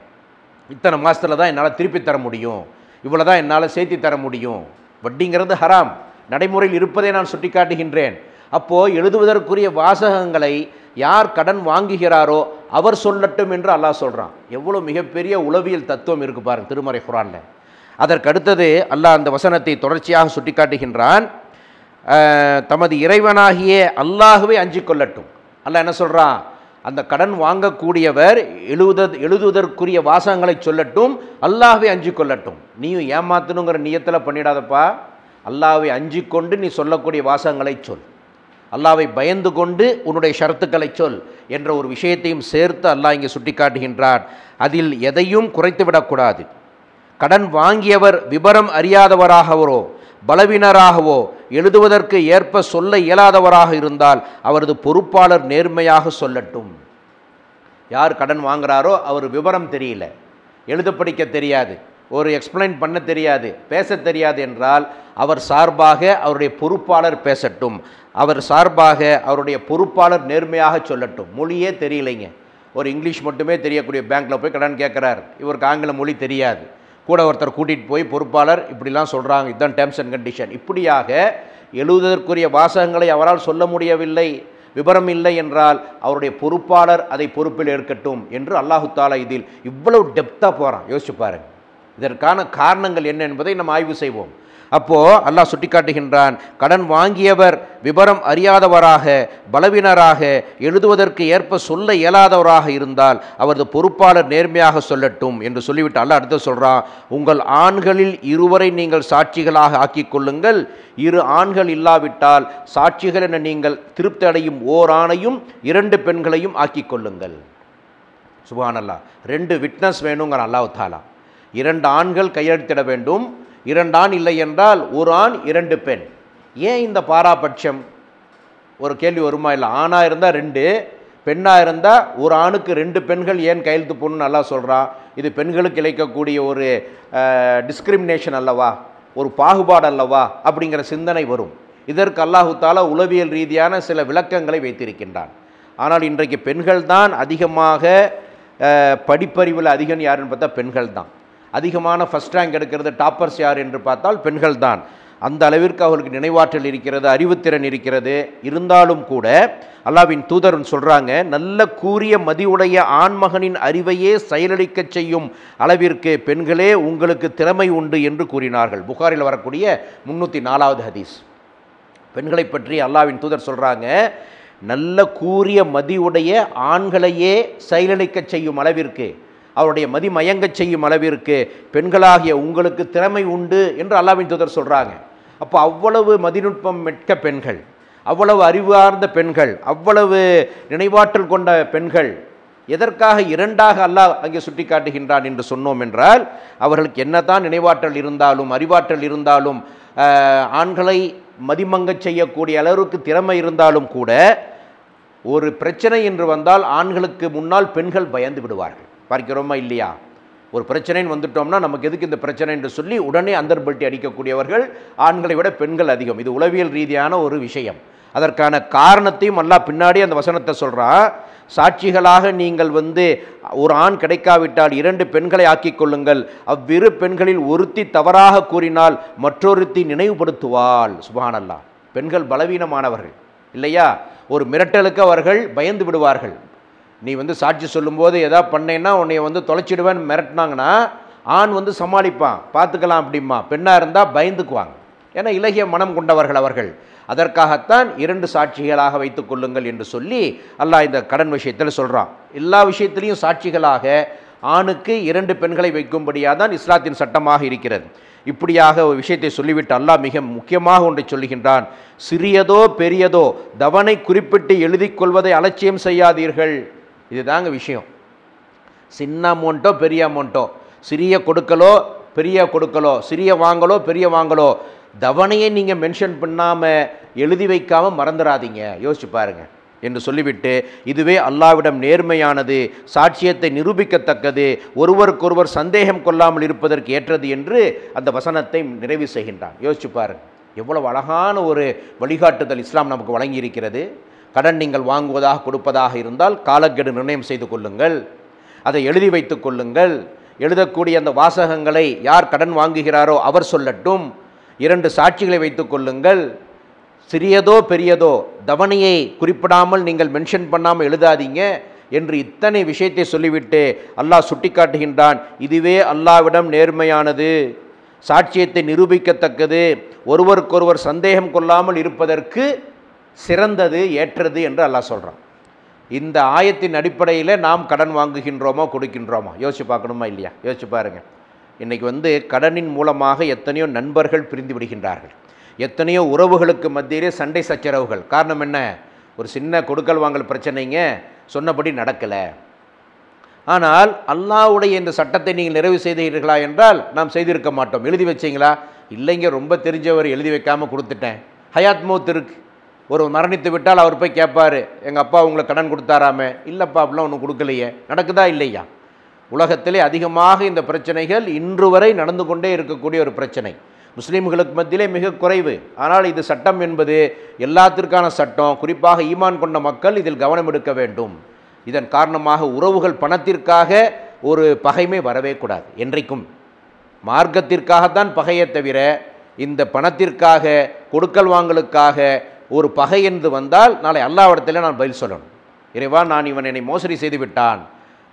இத்தனை மாதத்தில் தான் என்னால் திருப்பி தர முடியும், இவ்வளோ தான் என்னால் சேர்த்தி தர முடியும். வட்டிங்கிறது ஹராம், நடைமுறையில் இருப்பதை நான் சுட்டி காட்டுகின்றேன். அப்போது எழுதுவதற்குரிய வாசகங்களை யார் கடன் வாங்குகிறாரோ அவர் சொல்லட்டும் என்று அல்லாஹ் சொல்கிறான். எவ்வளோ மிகப்பெரிய உளவியல் தத்துவம் இருக்குது பாருங்கள் திருமறை குர்ஆனில். அதற்கு அடுத்தது அல்லாஹ் அந்த வசனத்தை தொடர்ச்சியாக சுட்டி காட்டுகின்றான். தமது இறைவனாகிய அல்லாஹ்வை அஞ்சிக் கொள்ளட்டும். அல்லாஹ் என்ன சொல்கிறான்? அந்த கடன் வாங்கக்கூடியவர் எழுதுவதற்குரிய வாசகங்களை சொல்லட்டும், அல்லாஹ்வை அஞ்சிக் கொள்ளட்டும். நீயும் ஏமாத்தணுங்கிற நியத்தில் பண்ணிடாதப்பா. அல்லாஹ்வை அஞ்சிக் கொண்டு நீ சொல்லக்கூடிய வாசகங்களை சொல், அல்லாஹ்வை பயந்து கொண்டு உன்னுடைய ஷரத்துக்களை சொல் என்ற ஒரு விஷயத்தையும் சேர்த்து அல்லாஹ் இங்கே சுட்டி காட்டுகின்றான். அதில் எதையும் குறைத்து விடக்கூடாது. கடன் வாங்கியவர் விபரம் அறியாதவராகவோ பலவீனராகவோ எழுதுவதற்கு ஏற்ப சொல்ல இயலாதவராக இருந்தால் அவரது பொறுப்பாளர் நேர்மையாக சொல்லட்டும். யார் கடன் வாங்குகிறாரோ அவர் விவரம் தெரியல, எழுத படிக்க தெரியாது, ஒரு எக்ஸ்பிளைன் பண்ண தெரியாது, பேச தெரியாது என்றால் அவர் சார்பாக அவருடைய பொறுப்பாளர் பேசட்டும். அவர் சார்பாக அவருடைய பொறுப்பாளர் நேர்மையாக சொல்லட்டும். மொழியே தெரியலைங்க, ஒரு இங்கிலீஷ் மட்டுமே தெரியக்கூடிய பேங்க்கில் போய் கடன் கேட்குறார், இவருக்கு ஆங்கில மொழி தெரியாது, கூட ஒருத்தர் கூட்டிகிட்டு போய் பொறுப்பாளர் இப்படிலாம் சொல்கிறாங்க, இதுதான் டேர்ம்ஸ் அண்ட் கண்டிஷன், இப்படியாக எழுதுவதற்குரிய வாசகங்களை அவரால் சொல்ல முடியவில்லை, விபரம் இல்லை என்றால் அவருடைய பொறுப்பாளர் அதை பொறுப்பில் ஏற்கட்டும் என்று அல்லாஹு தாலா இதில் இவ்வளவு டெப்த்தாக போகிறான். யோசிச்சு பாருங்கள், இதற்கான காரணங்கள் என்ன என்பதை நம்ம ஆய்வு செய்வோம். அப்போது அல்லாஹ் சுட்டிக்காட்டுகின்றான், கடன் வாங்கியவர் விபரம் அறியாதவராக பலவீனராக எழுதுவதற்கு ஏற்ப சொல்ல இயலாதவராக இருந்தால் அவரது பொறுப்பாளர் நேர்மையாக சொல்லட்டும் என்று சொல்லிவிட்டு அல்லாஹ் அடுத்து சொல்கிறான், உங்கள் ஆண்களில் இருவரை நீங்கள் சாட்சிகளாக ஆக்கிக் கொள்ளுங்கள். 2 ஆண்கள் இல்லாவிட்டால் சாட்சிகள் என நீங்கள் திருப்தி அடையும் ஓர் ஆணையும் 2 பெண்களையும் ஆக்கிக் கொள்ளுங்கள். சுப்ஹானல்லாஹ். 2 விட்னஸ் வேணுங்கிற அல்லாஹ் தாலா. 2 ஆண்கள் கையெழுத்திட வேண்டும், 2 ஆண் இல்லை என்றால் 1 ஆண் 2 பெண். ஏன் இந்த பாராபட்சம்? ஒரு கேள்வி வருமா? இல்லை, ஆணாக இருந்தால் 2, பெண்ணாக இருந்தால் 1 ஆணுக்கு 2 பெண்கள் ஏன் கையெழுத்து போடணும்னு நல்லா சொல்கிறான். இது பெண்களுக்கு இழைக்கக்கூடிய ஒரு டிஸ்கிரிமினேஷன் அல்லவா, ஒரு பாகுபாடு அல்லவா அப்படிங்கிற சிந்தனை வரும். இதற்கு அல்லாஹு தஆலா உளவியல் ரீதியான சில விளக்கங்களை வைத்திருக்கின்றான். ஆனால் இன்றைக்கு பெண்கள் தான் அதிகமாக படிப்பறிவில் அதிகம் யாருன்னு பார்த்தா பெண்கள் தான். அதிகமான ஃபஸ்ட் ரேங்க் எடுக்கிறது டாப்பர்ஸ் யார் என்று பார்த்தால் பெண்கள் தான். அந்த அளவிற்கு அவர்களுக்கு நினைவாற்றல் இருக்கிறது, அறிவுத்திறன் இருக்கிறது. இருந்தாலும் கூட அல்லாஹ்வின் தூதர் சொல்கிறாங்க, நல்ல கூரிய மதியுடைய ஆண்மகனின் அறிவையே செயலளிக்க செய்யும் அளவிற்கு பெண்களே உங்களுக்கு திறமை உண்டு என்று கூறினார்கள். புகாரில் வரக்கூடிய 304வது ஹதீஸ். பெண்களை பற்றி அல்லாஹ்வின் தூதர் சொல்கிறாங்க, நல்ல கூரிய மதியுடைய ஆண்களையே செயலளிக்க செய்யும் அளவிற்கு, அவருடைய மதிமயங்க செய்யும் அளவிற்கு பெண்களாகிய உங்களுக்கு திறமை உண்டு என்று அல்லாஹ்வின் தூதர் சொல்கிறாங்க. அப்போ அவ்வளவு மதிநுட்பம் மிக்க பெண்கள், அவ்வளவு அறிவார்ந்த பெண்கள், அவ்வளவு நினைவாற்றல் கொண்ட பெண்கள் எதற்காக 2ஆக அல்லாஹ் அங்கே சுட்டி காட்டுகின்றான் என்று சொன்னோம் என்றால், அவர்களுக்கு என்னதான் நினைவாற்றல் இருந்தாலும் அறிவாற்றல் இருந்தாலும் ஆண்களை மதிமங்கச் செய்யக்கூடிய அளவுக்கு திறமை இருந்தாலும் கூட ஒரு பிரச்சனை என்று வந்தால் ஆண்களுக்கு முன்னால் பெண்கள் பயந்து விடுவார்கள். பார்க்கிறோமா இல்லையா? ஒரு பிரச்சனைன்னு வந்துட்டோம்னா நமக்கு எதுக்கு இந்த பிரச்சனை என்று சொல்லி உடனே அந்தர்பல்ட்டி அடிக்கக்கூடியவர்கள் ஆண்களை விட பெண்கள் அதிகம். இது உளவியல் ரீதியான ஒரு விஷயம். அதற்கான காரணத்தையும் அல்லாஹ் பின்னாடி அந்த வசனத்தை சொல்கிறான். சாட்சிகளாக நீங்கள் ஒரு ஆண் கிடைக்காவிட்டால் 2 பெண்களை ஆக்கிக் கொள்ளுங்கள். அவ்விரு பெண்களில் ஒருத்தி தவறாக கூறினால் மற்றொருத்தி நினைவுபடுத்துவாள். சுப்ஹானல்லாஹ். பெண்கள் பலவீனமானவர்கள் இல்லையா? ஒரு மிரட்டலுக்கு அவர்கள் பயந்து விடுவார்கள். நீ சாட்சி சொல்லும்போது எதா பண்ணேன்னா உன்னை தொலைச்சிடுவேன்னு மிரட்டினாங்கன்னா ஆண் சமாளிப்பான், பார்த்துக்கலாம் அப்படிமா. பெண்ணாக இருந்தால் பயந்துக்குவாங்க. ஏன்னா இலகிய மனம் கொண்டவர்கள் அவர்கள். அதற்காகத்தான் 2 சாட்சிகளாக வைத்துக் கொள்ளுங்கள் என்று சொல்லி அல்லாஹ் இந்த கடன் விஷயத்தில் சொல்கிறான். எல்லா விஷயத்திலையும் சாட்சிகளாக ஆணுக்கு 2 பெண்களை வைக்கும்படியாக தான் இஸ்லாத்தின் சட்டமாக இருக்கிறது. இப்படியாக ஒரு விஷயத்தை சொல்லிவிட்டு அல்லாஹ் மிக முக்கியமாக ஒன்றை சொல்லுகின்றான். சிறியதோ பெரியதோ தவணை குறிப்பிட்டு எழுதி கொள்வதை அலட்சியம் செய்யாதீர்கள். இதுதாங்க விஷயம். சின்ன அமௌண்ட்டோ பெரிய அமௌண்ட்டோ, சிறிய கொடுக்கலோ பெரிய கொடுக்கலோ, சிறிய வாங்கலோ பெரிய வாங்கலோ, தவணையை நீங்கள் மென்ஷன் பண்ணாமல் எழுதி வைக்காமல் மறந்துடாதீங்க, யோசிச்சு பாருங்கள் என்று சொல்லிவிட்டு, இதுவே அல்லாஹ்விடம் நேர்மையானது, சாட்சியத்தை நிரூபிக்கத்தக்கது, ஒருவருக்கொருவர் சந்தேகம் கொள்ளாமல் இருப்பதற்கு ஏற்றது என்று அந்த வசனத்தை நிறைவு செய்கின்றான். யோசிச்சு பாருங்கள், எவ்வளவு அழகான ஒரு வழிகாட்டுதல் இஸ்லாம் நமக்கு வழங்கி இருக்கிறது. கடன் நீங்கள் வாங்குவதாக கொடுப்பதாக இருந்தால் காலக்கெடு நிர்ணயம் செய்து கொள்ளுங்கள், அதை எழுதி வைத்து கொள்ளுங்கள். எழுதக்கூடிய அந்த வாசகங்களை யார் கடன் வாங்குகிறாரோ அவர் சொல்லட்டும். 2 சாட்சிகளை வைத்து கொள்ளுங்கள். சிறியதோ பெரியதோ தவணையை குறிப்பிடாமல் நீங்கள் மென்ஷன் பண்ணாமல் எழுதாதீங்க என்று இத்தனை விஷயத்தை சொல்லிவிட்டு அல்லாஹ் சுட்டிக்காட்டுகின்றான். இதுவே அல்லாஹ்விடம் நேர்மையானது, சாட்சியத்தை நிரூபிக்கத்தக்கது, ஒருவருக்கொருவர் சந்தேகம் கொள்ளாமல் இருப்பதற்கு சிறந்தது, ஏற்றது என்று அல்லாஹ் சொல்கிறான். இந்த ஆயத்தின் அடிப்படையில் நாம் கடன் வாங்குகின்றோமோ கொடுக்கின்றோமோ யோசிச்சு பார்க்கணுமா இல்லையா? யோசிச்சு பாருங்கள். இன்றைக்கி கடனின் மூலமாக எத்தனையோ நண்பர்கள் பிரிந்து விடுகின்றார்கள், எத்தனையோ உறவுகளுக்கு மத்தியிலே சண்டை சச்சரவுகள். காரணம் என்ன? ஒரு சின்ன கொடுக்கல் வாங்கல் பிரச்சனைங்க, சொன்னபடி நடக்கலை. ஆனால் அல்லாஹ்வுடைய இந்த சட்டத்தை நீங்கள் நிறைவு செய்தீர்களா என்றால் நாம் செய்திருக்க மாட்டோம். எழுதி வச்சிங்களா? இல்லைங்க, ரொம்ப தெரிஞ்சவர் எழுதி வைக்காமல் கொடுத்துட்டேன். ஹயாத் மௌத் இருக்கு. ஒரு மரணித்து விட்டால் அவர் போய் கேட்பார், எங்கள் அப்பா உங்களுக்கு கடன் கொடுத்தாராமே. இல்லைப்பா, அப்படிலாம் ஒன்றும் கொடுக்கலையே. நடக்குதா இல்லையா? உலகத்திலே அதிகமாக இந்த பிரச்சனைகள் இன்று வரை நடந்து கொண்டே இருக்கக்கூடிய ஒரு பிரச்சனை. முஸ்லீம்களுக்கு மத்தியிலே மிக குறைவு. ஆனால் இது சட்டம் என்பது எல்லாத்திற்கான சட்டம். குறிப்பாக ஈமான் கொண்ட மக்கள் இதில் கவனம் எடுக்க வேண்டும். இதன் காரணமாக உறவுகள் பணத்திற்காக ஒரு பகைமை வரவே கூடாது. என்றைக்கும் மார்க்கத்திற்காகத்தான் பகையை தவிர இந்த பணத்திற்காக கொடுக்கல் வாங்கலுக்காக ஒரு பகை என்று வந்தால் நாளை அல்லாஹ்விடத்தில் நான் பதில் சொல்லணும். இறைவா, நான் இவன் என்னை மோசடி செய்து விட்டான்,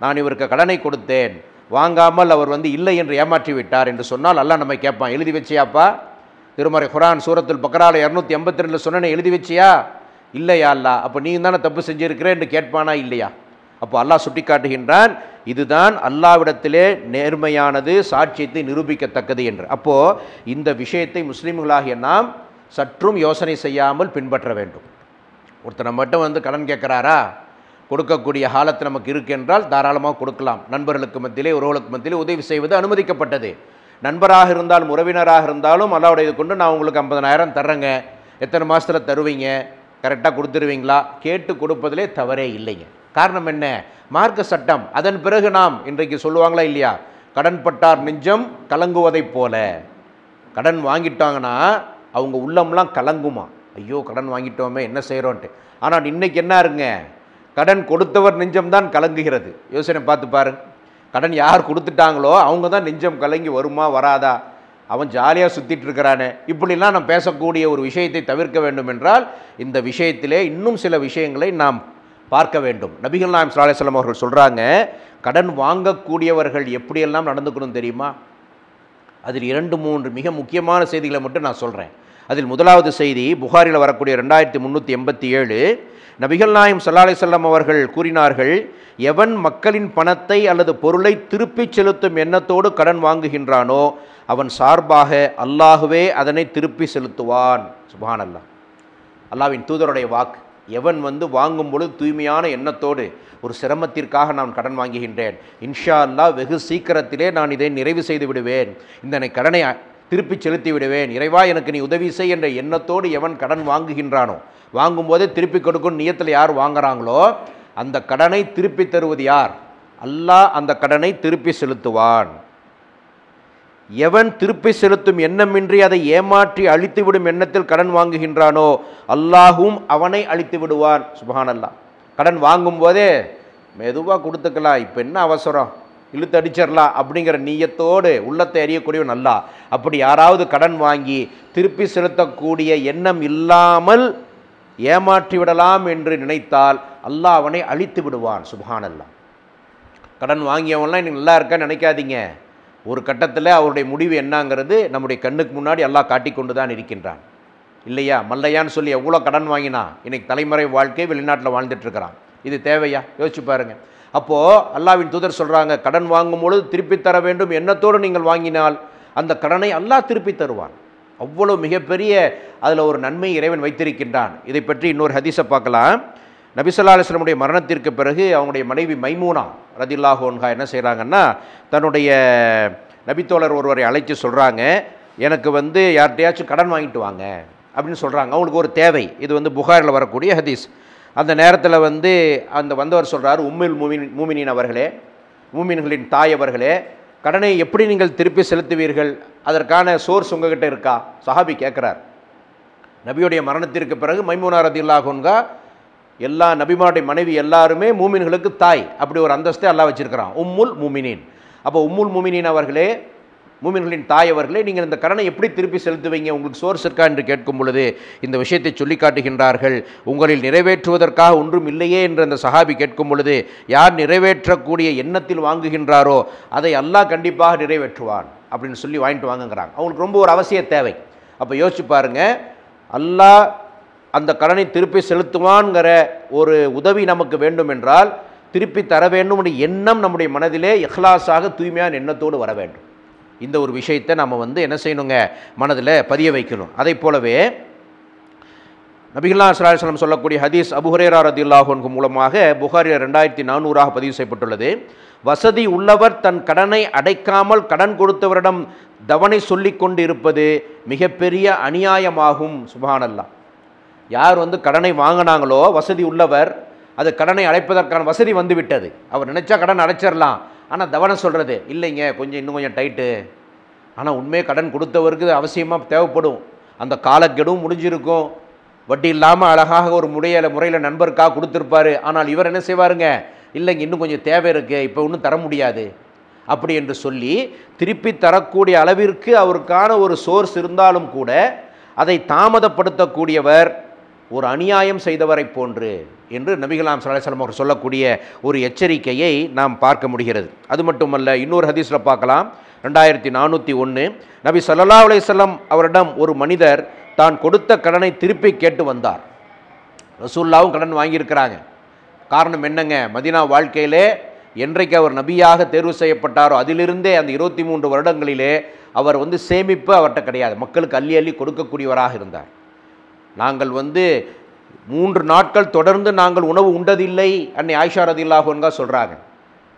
நான் இவருக்கு கடனை கொடுத்தேன், வாங்காமல் அவர் இல்லை என்று ஏமாற்றி விட்டார் என்று சொன்னால் அல்லாஹ் நம்மை கேட்பான், எழுதி வச்சியாப்பா? திருமறை குர்ஆன் சூரத்துல் பக்ரால 282 சொன்னேன், எழுதி வச்சியா? இல்லையா அல்லாஹ்? அப்போ நீ தானே தப்பு செஞ்சிருக்கிறேன் என்று கேட்பானா இல்லையா? அப்போ அல்லாஹ் சுட்டி காட்டுகின்றான், இதுதான் அல்லாஹ்விடத்திலே நேர்மையானது, சாட்சியத்தை நிரூபிக்கத்தக்கது என்று. அப்போது இந்த விஷயத்தை முஸ்லீம்களாகிய நாம் சற்றும் யோசனை செய்யாமல் பின்பற்ற வேண்டும். ஒருத்தர் நம்மகிட்ட கடன் கேட்குறாரா, கொடுக்கக்கூடிய ஹாலத்து நமக்கு இருக்கு என்றால் தாராளமாக கொடுக்கலாம். நண்பர்களுக்கு மத்தியிலே உறவுகளுக்கு மத்தியிலே உதவி செய்வது அனுமதிக்கப்பட்டது. நண்பராக இருந்தாலும் உறவினராக இருந்தாலும் அல்லாஹ்வுடைய இது கொண்டு நான் உங்களுக்கு 50,000 தர்றேங்க, எத்தனை மாதத்தில் தருவீங்க, கரெக்டாக கொடுத்துருவீங்களா, கேட்டு கொடுப்பதிலே தவறே இல்லைங்க. காரணம் என்ன? மார்க்க சட்டம். அதன் பிறகு நாம் இன்றைக்கு சொல்லுவாங்களா இல்லையா, கடன் பட்டார் நெஞ்சம் கலங்குவதைப் போல. கடன் வாங்கிட்டாங்கன்னா அவங்க உள்ளம்லாம் கலங்குமா, ஐயோ கடன் வாங்கிட்டோமே என்ன செய்கிறோன்ட்டு. ஆனால் இன்றைக்கி என்ன இருங்க, கடன் கொடுத்தவர் நெஞ்சம்தான் கலங்குகிறது. யோசனை பார்த்து பாருங்க. கடன் யார் கொடுத்துட்டாங்களோ அவங்க தான் நெஞ்சம் கலங்கி வருமா வராதா, அவன் ஜாலியாக சுற்றிட்டு இருக்கிறானே, இப்படிலாம் நாம் பேசக்கூடிய ஒரு விஷயத்தை தவிர்க்க வேண்டும் என்றால் இந்த விஷயத்திலே இன்னும் சில விஷயங்களை நாம் பார்க்க வேண்டும். நபிகள் நாயகம் ஸல்லல்லாஹு அலைஹி வஸல்லம் அவர்கள் சொல்கிறாங்க, கடன் வாங்கக்கூடியவர்கள் எப்படியெல்லாம் நடந்துக்கணும் தெரியுமா? அதில் 2-3 மிக முக்கியமான செய்திகளை மட்டும் நான் சொல்கிறேன். அதில் முதலாவது செய்தி புகாரில் வரக்கூடிய 2387, நபிகள் நாயகம் ஸல்லல்லாஹு அலைஹி வஸல்லம் அவர்கள் கூறினார்கள், எவன் மக்களின் பணத்தை அல்லது பொருளை திருப்பிச் செலுத்தும் எண்ணத்தோடு கடன் வாங்குகின்றானோ அவன் சார்பாக அல்லாஹுவே அதனை திருப்பி செலுத்துவான். சுப்ஹானல்லாஹ், அல்லாஹ்வின் தூதருடைய வாக்கு. எவன் வாங்கும் பொழுது தூய்மையான எண்ணத்தோடு, ஒரு சிரமத்திற்காக நான் கடன் வாங்குகின்றேன், இன்ஷா அல்லாஹ் வெகு சீக்கிரத்திலே நான் இதை நிறைவு செய்து விடுவேன், இந்த கடனை திருப்பி செலுத்தி விடுவேன், இறைவா எனக்கு நீ உதவி செய் என்ற எண்ணத்தோடு எவன் கடன் வாங்குகின்றானோ, வாங்கும்போதே திருப்பி கொடுக்கும் நியத்தில் யார் வாங்குறாங்களோ அந்த கடனை திருப்பி தருவது யார்? அல்லாஹ் அந்த கடனை திருப்பி செலுத்துவான். எவன் திருப்பி செலுத்தும் எண்ணமின்றி அதை ஏமாற்றி அழித்துவிடும் எண்ணத்தில் கடன் வாங்குகின்றானோ அல்லாஹும் அவனை அழித்து விடுவான். சுப்ஹானல்லாஹ். கடன் வாங்கும் போதே மெதுவாக கொடுத்துக்கலாம், இப்போ என்ன அவசரம், இழுத்து அடிச்சிடலாம் அப்படிங்கிற நீயத்தோடு உள்ளத்தை அறியக்கூடியவன் அல்லாஹ். அப்படி யாராவது கடன் வாங்கி திருப்பி செலுத்தக்கூடிய எண்ணம் இல்லாமல் ஏமாற்றி விடலாம் என்று நினைத்தால் அல்லாஹ் அவனை அழித்து விடுவான். சுப்ஹானல்லாஹ். கடன் வாங்கியவன்லாம் இன்னைக்கு நல்லா இருக்கான்னு நினைக்காதீங்க. ஒரு கட்டத்தில் அவருடைய முடிவு என்னங்கிறது நம்முடைய கண்ணுக்கு முன்னாடி அல்லாஹ் காட்டி கொண்டு தான் இருக்கின்றான் இல்லையா? மல்லையான்னு சொல்லி எவ்வளோ கடன் வாங்கினா இன்னைக்கு தலைமுறை வாழ்க்கை வெளிநாட்டில் வாழ்ந்துட்டுருக்கிறான். இது தேவையா? யோசிச்சு பாருங்கள். அப்போது அல்லாஹ்வின் தூதர் சொல்கிறாங்க, கடன் வாங்கும் பொழுது திருப்பி தர வேண்டும் எண்ணத்தோடு நீங்கள் வாங்கினால் அந்த கடனை அல்லாஹ் திருப்பி தருவான். அவ்வளோ மிகப்பெரிய அதில் ஒரு நன்மை இறைவன் வைத்திருக்கின்றான். இதை பற்றி இன்னொரு ஹதீஸை பார்க்கலாம். நபி ஸல்லல்லாஹு அலைஹி வஸல்லம் உடைய மரணத்திற்கு பிறகு அவங்களுடைய மனைவி மைமூனா ரதியல்லாஹு அன்ஹா என்ன செய்கிறாங்கன்னா, தன்னுடைய நபித்தோழர் ஒருவரை அழைச்சி சொல்கிறாங்க, எனக்கு யார்கிட்டையாச்சும் கடன் வாங்கிட்டு வாங்க அப்படின்னு சொல்கிறாங்க. அவங்களுக்கு ஒரு தேவை. இது புகாரில் வரக்கூடிய ஹதீஸ். அந்த நேரத்தில் அந்த வந்தவர் சொல்கிறார், உம்முல் மூமினின் அவர்களே, மூமின்களின் தாய் அவர்களே, கடனை எப்படி நீங்கள் திருப்பி செலுத்துவீர்கள், அதற்கான சோர்ஸ் உங்ககிட்ட இருக்கா? சஹாபி கேட்குறார். நபியுடைய மரணத்திற்கு பிறகு மைமூனா ரதியல்லாஹு அன்ஹா எல்லா நபிமாருடைய மனைவி எல்லாருமே மூமின்களுக்கு தாய், அப்படி ஒரு அந்தஸ்தை அல்லாஹ் வச்சிருக்கிறான், உம்முல் மூமினின். அப்போ உம்முல் மூமினின் அவர்களே, மூமின்களின் தாய் அவர்களே, நீங்கள் இந்த கடனை எப்படி திருப்பி செலுத்துவீங்க, உங்களுக்கு சோர்ஸ் இருக்கா என்று கேட்கும் பொழுது இந்த விஷயத்தை சொல்லி காட்டுகின்றார்கள். உங்களில் நிறைவேற்றுவதற்காக ஒன்றும் இல்லையே என்று அந்த சஹாபி கேட்கும் பொழுது, யார் நிறைவேற்றக்கூடிய எண்ணத்தில் வாங்குகின்றாரோ அதை அல்லாஹ் கண்டிப்பாக நிறைவேற்றுவான் அப்படின்னு சொல்லி வாங்கிட்டு வாங்குங்கிறாங்க. அவங்களுக்கு ரொம்ப ஒரு அவசிய தேவை. அப்போ யோசிச்சு பாருங்கள், அல்லாஹ் அந்த கடனை திருப்பி செலுத்துவான்கிற ஒரு உதவி நமக்கு வேண்டும் என்றால் திருப்பி தர வேண்டும் என்ற எண்ணம் நம்முடைய மனதிலே இஹ்லாஸாக தூய்மையான எண்ணத்தோடு வர வேண்டும். இந்த ஒரு விஷயத்தை நம்ம என்ன செய்யணுங்க, மனதில் பதிய வைக்கணும். அதை போலவே நபிகள் நாயகம் ஸல்லல்லாஹு அலைஹி வஸல்லம் சொல்லக்கூடிய ஹதீஸ் அபூ ஹுரைரா ரலியல்லாஹு அன்ஹு மூலமாக புகாரில் 2400 பதிவு செய்யப்பட்டுள்ளது. வசதி உள்ளவர் தன் கடனை அடைக்காமல் கடன் கொடுத்தவரிடம் தவணை சொல்லி கொண்டு இருப்பது மிகப்பெரிய அநியாயமாகும். சுப்ஹானல்லாஹ். யார் கடனை வாங்கினாங்களோ வசதி உள்ளவர், அது கடனை அடைப்பதற்கான வசதி வந்துவிட்டது, அவர் நினச்சா கடன் அடைச்சிடலாம், ஆனால் தவணை சொல்கிறது இல்லைங்க, இன்னும் கொஞ்சம் டைட்டு. ஆனால் உண்மையே கடன் கொடுத்தவருக்கு அவசியமாக தேவைப்படும், அந்த காலக்கெடும் முடிஞ்சிருக்கும், வட்டி இல்லாமல் அழகாக ஒரு முறையில் நண்பருக்காக கொடுத்துருப்பாரு. ஆனால் இவர் என்ன செய்வாருங்க, இல்லைங்க இன்னும் கொஞ்சம் தேவை இருக்குது, இப்போ இன்னும் தர முடியாது அப்படி என்று சொல்லி திருப்பி தரக்கூடிய அளவிற்கு அவருக்கான ஒரு சோர்ஸ் இருந்தாலும் கூட அதை தாமதப்படுத்தக்கூடியவர் ஒரு அநியாயம் செய்தவரை போன்று என்று நபிகள் நாயகம் ஸல்லல்லாஹு அலைஹி வஸல்லம் அவர் சொல்லக்கூடிய ஒரு எச்சரிக்கையை நாம் பார்க்க முடிகிறது. அது மட்டுமல்ல, இன்னொரு ஹதீஸில் பார்க்கலாம். 2401 நபி ஸல்லல்லாஹு அலைஹி வஸல்லம் அவரிடம் ஒரு மனிதர் தான் கொடுத்த கடனை திருப்பி கேட்டு வந்தார். ரசூலுல்லாஹ்வும் கடன் வாங்கியிருக்கிறாங்க. காரணம் என்னங்க, மதீனா வாழ்க்கையிலே என்றைக்கு அவர் நபியாக தேர்வு செய்யப்பட்டாரோ அதிலிருந்தே அந்த 23 வருடங்களிலே அவர் சேமிப்பு அவர்கிட்ட கிடையாது, மக்களுக்கு அள்ளி அள்ளி கொடுக்கக்கூடியவராக இருந்தார். நாங்கள் 3 நாட்கள் தொடர்ந்து நாங்கள் உணவு உண்டதில்லை அன்னை ஆயிஷா ரதியல்லாஹு அன்ஹா சொல்கிறாங்க.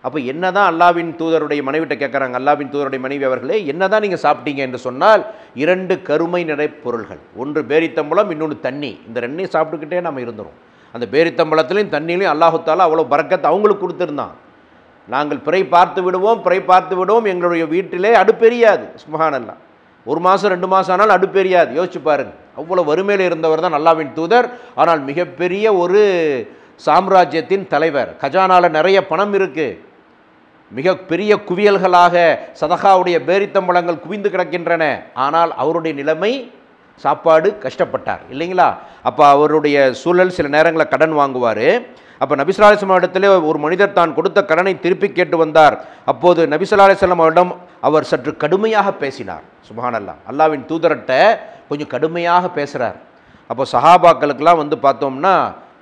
அப்போ என்ன தான் அல்லாஹ்வின் தூதருடைய மனைவிட்ட கேட்குறாங்க, அல்லாஹ்வின் தூதருடைய மனைவி அவர்களே என்ன தான் நீங்கள் சாப்பிட்டீங்க என்று சொன்னால், 2 கருமை நிறை பொருள்கள், ஒன்று பேரித்தம்பழம், இன்னொன்று தண்ணி. இந்த 2ஐயும் சாப்பிட்டுக்கிட்டே நம்ம இருந்துடும். அந்த பேரித்தம்பழத்துலையும் தண்ணிலையும் அல்லாஹு தாலா அவ்வளோ பரக்கத்தை அவங்களுக்கு கொடுத்துருந்தான். நாங்கள் பிறை பார்த்து விடுவோம், எங்களுடைய வீட்டிலே அடுப்பெரியாது. சுப்ஹானல்லாஹ். 1 மாதம் 2 மாதம் ஆனால் அடுப்பெரியாது. யோசிச்சு பாருங்க, அவ்வளோ வறுமையில் இருந்தவர் தான் அல்லாஹ்வின் தூதர். ஆனால் மிகப்பெரிய ஒரு சாம்ராஜ்யத்தின் தலைவர். கஜானாவில் நிறைய பணம் இருக்குது, மிக பெரிய குவியல்களாக சதகாவுடைய பேரித்தம்பழங்கள் குவிந்து கிடக்கின்றன. ஆனால் அவருடைய நிலைமை சாப்பாடு, கஷ்டப்பட்டார் இல்லைங்களா? அப்போ அவருடைய சூழல் சில நேரங்களில் கடன் வாங்குவார். அப்போ நபி ஸல்லல்லாஹு அலைஹி வஸல்லம் இடத்துல ஒரு மனிதர் தான் கொடுத்த கடனை திருப்பி கேட்டு வந்தார். அப்போது நபி ஸல்லல்லாஹு அலைஹி வஸல்லம் அவரிடம் அவர் சற்று கடுமையாக பேசினார். சுப்ஹானல்லாஹ். அல்லாஹ்வின் தூதர்கிட்ட கொஞ்சம் கடுமையாக பேசுகிறார். அப்போ சஹாபாக்களுக்கெல்லாம் வந்து பார்த்தோம்னா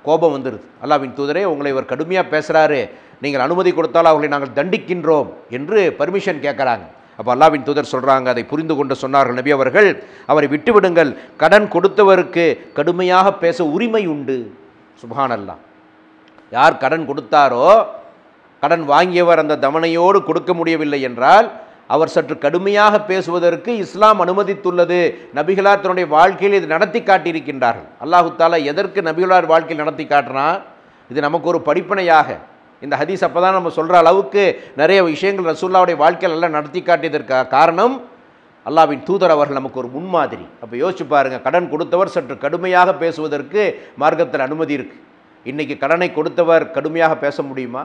கோபம் வந்துடுது. அல்லாஹ்வின் தூதரே, உங்களை இவர் கடுமையாக பேசுகிறாரு, நீங்கள் அனுமதி கொடுத்தால் அவர்களை நாங்கள் தண்டிக்கின்றோம் என்று பர்மிஷன் கேட்குறாங்க. அப்போ அல்லாஹ்வின் தூதர் சொல்கிறாங்க, அதை புரிந்து கொண்டு சொன்னார்கள் நபி அவர்கள், அவரை விட்டுவிடுங்கள், கடன் கொடுத்தவருக்கு கடுமையாக பேச உரிமை உண்டு. சுப்ஹானல்லாஹ். யார் கடன் கொடுத்தாரோ, கடன் வாங்கியவர் அந்த தவணையோடு கொடுக்க முடியவில்லை என்றால் அவர் சற்று கடுமையாக பேசுவதற்கு இஸ்லாம் அனுமதித்துள்ளது. நபிகளார் தன்னுடைய வாழ்க்கையில் இது நடத்தி காட்டியிருக்கின்றார்கள். அல்லாஹு தாலா எதற்கு நபிகளார் வாழ்க்கையில் நடத்தி காட்டினான்? இது நமக்கு ஒரு படிப்பினையாக. இந்த ஹதீஸ் அப்போ தான் நம்ம சொல்கிற அளவுக்கு நிறைய விஷயங்கள் ரசூலுல்லாஹ்வுடைய வாழ்க்கையில் எல்லாம் நடத்தி காட்டியதற்கு காரணம் அல்லாஹ்வின் தூதர் அவர்கள் நமக்கு ஒரு முன்மாதிரி. அப்போ யோசிச்சு பாருங்கள், கடன் கொடுத்தவர் சற்று கடுமையாக பேசுவதற்கு மார்க்கத்தில் அனுமதி இருக்குது. இன்றைக்கி கடனை கொடுத்தவர் கடுமையாக பேச முடியுமா?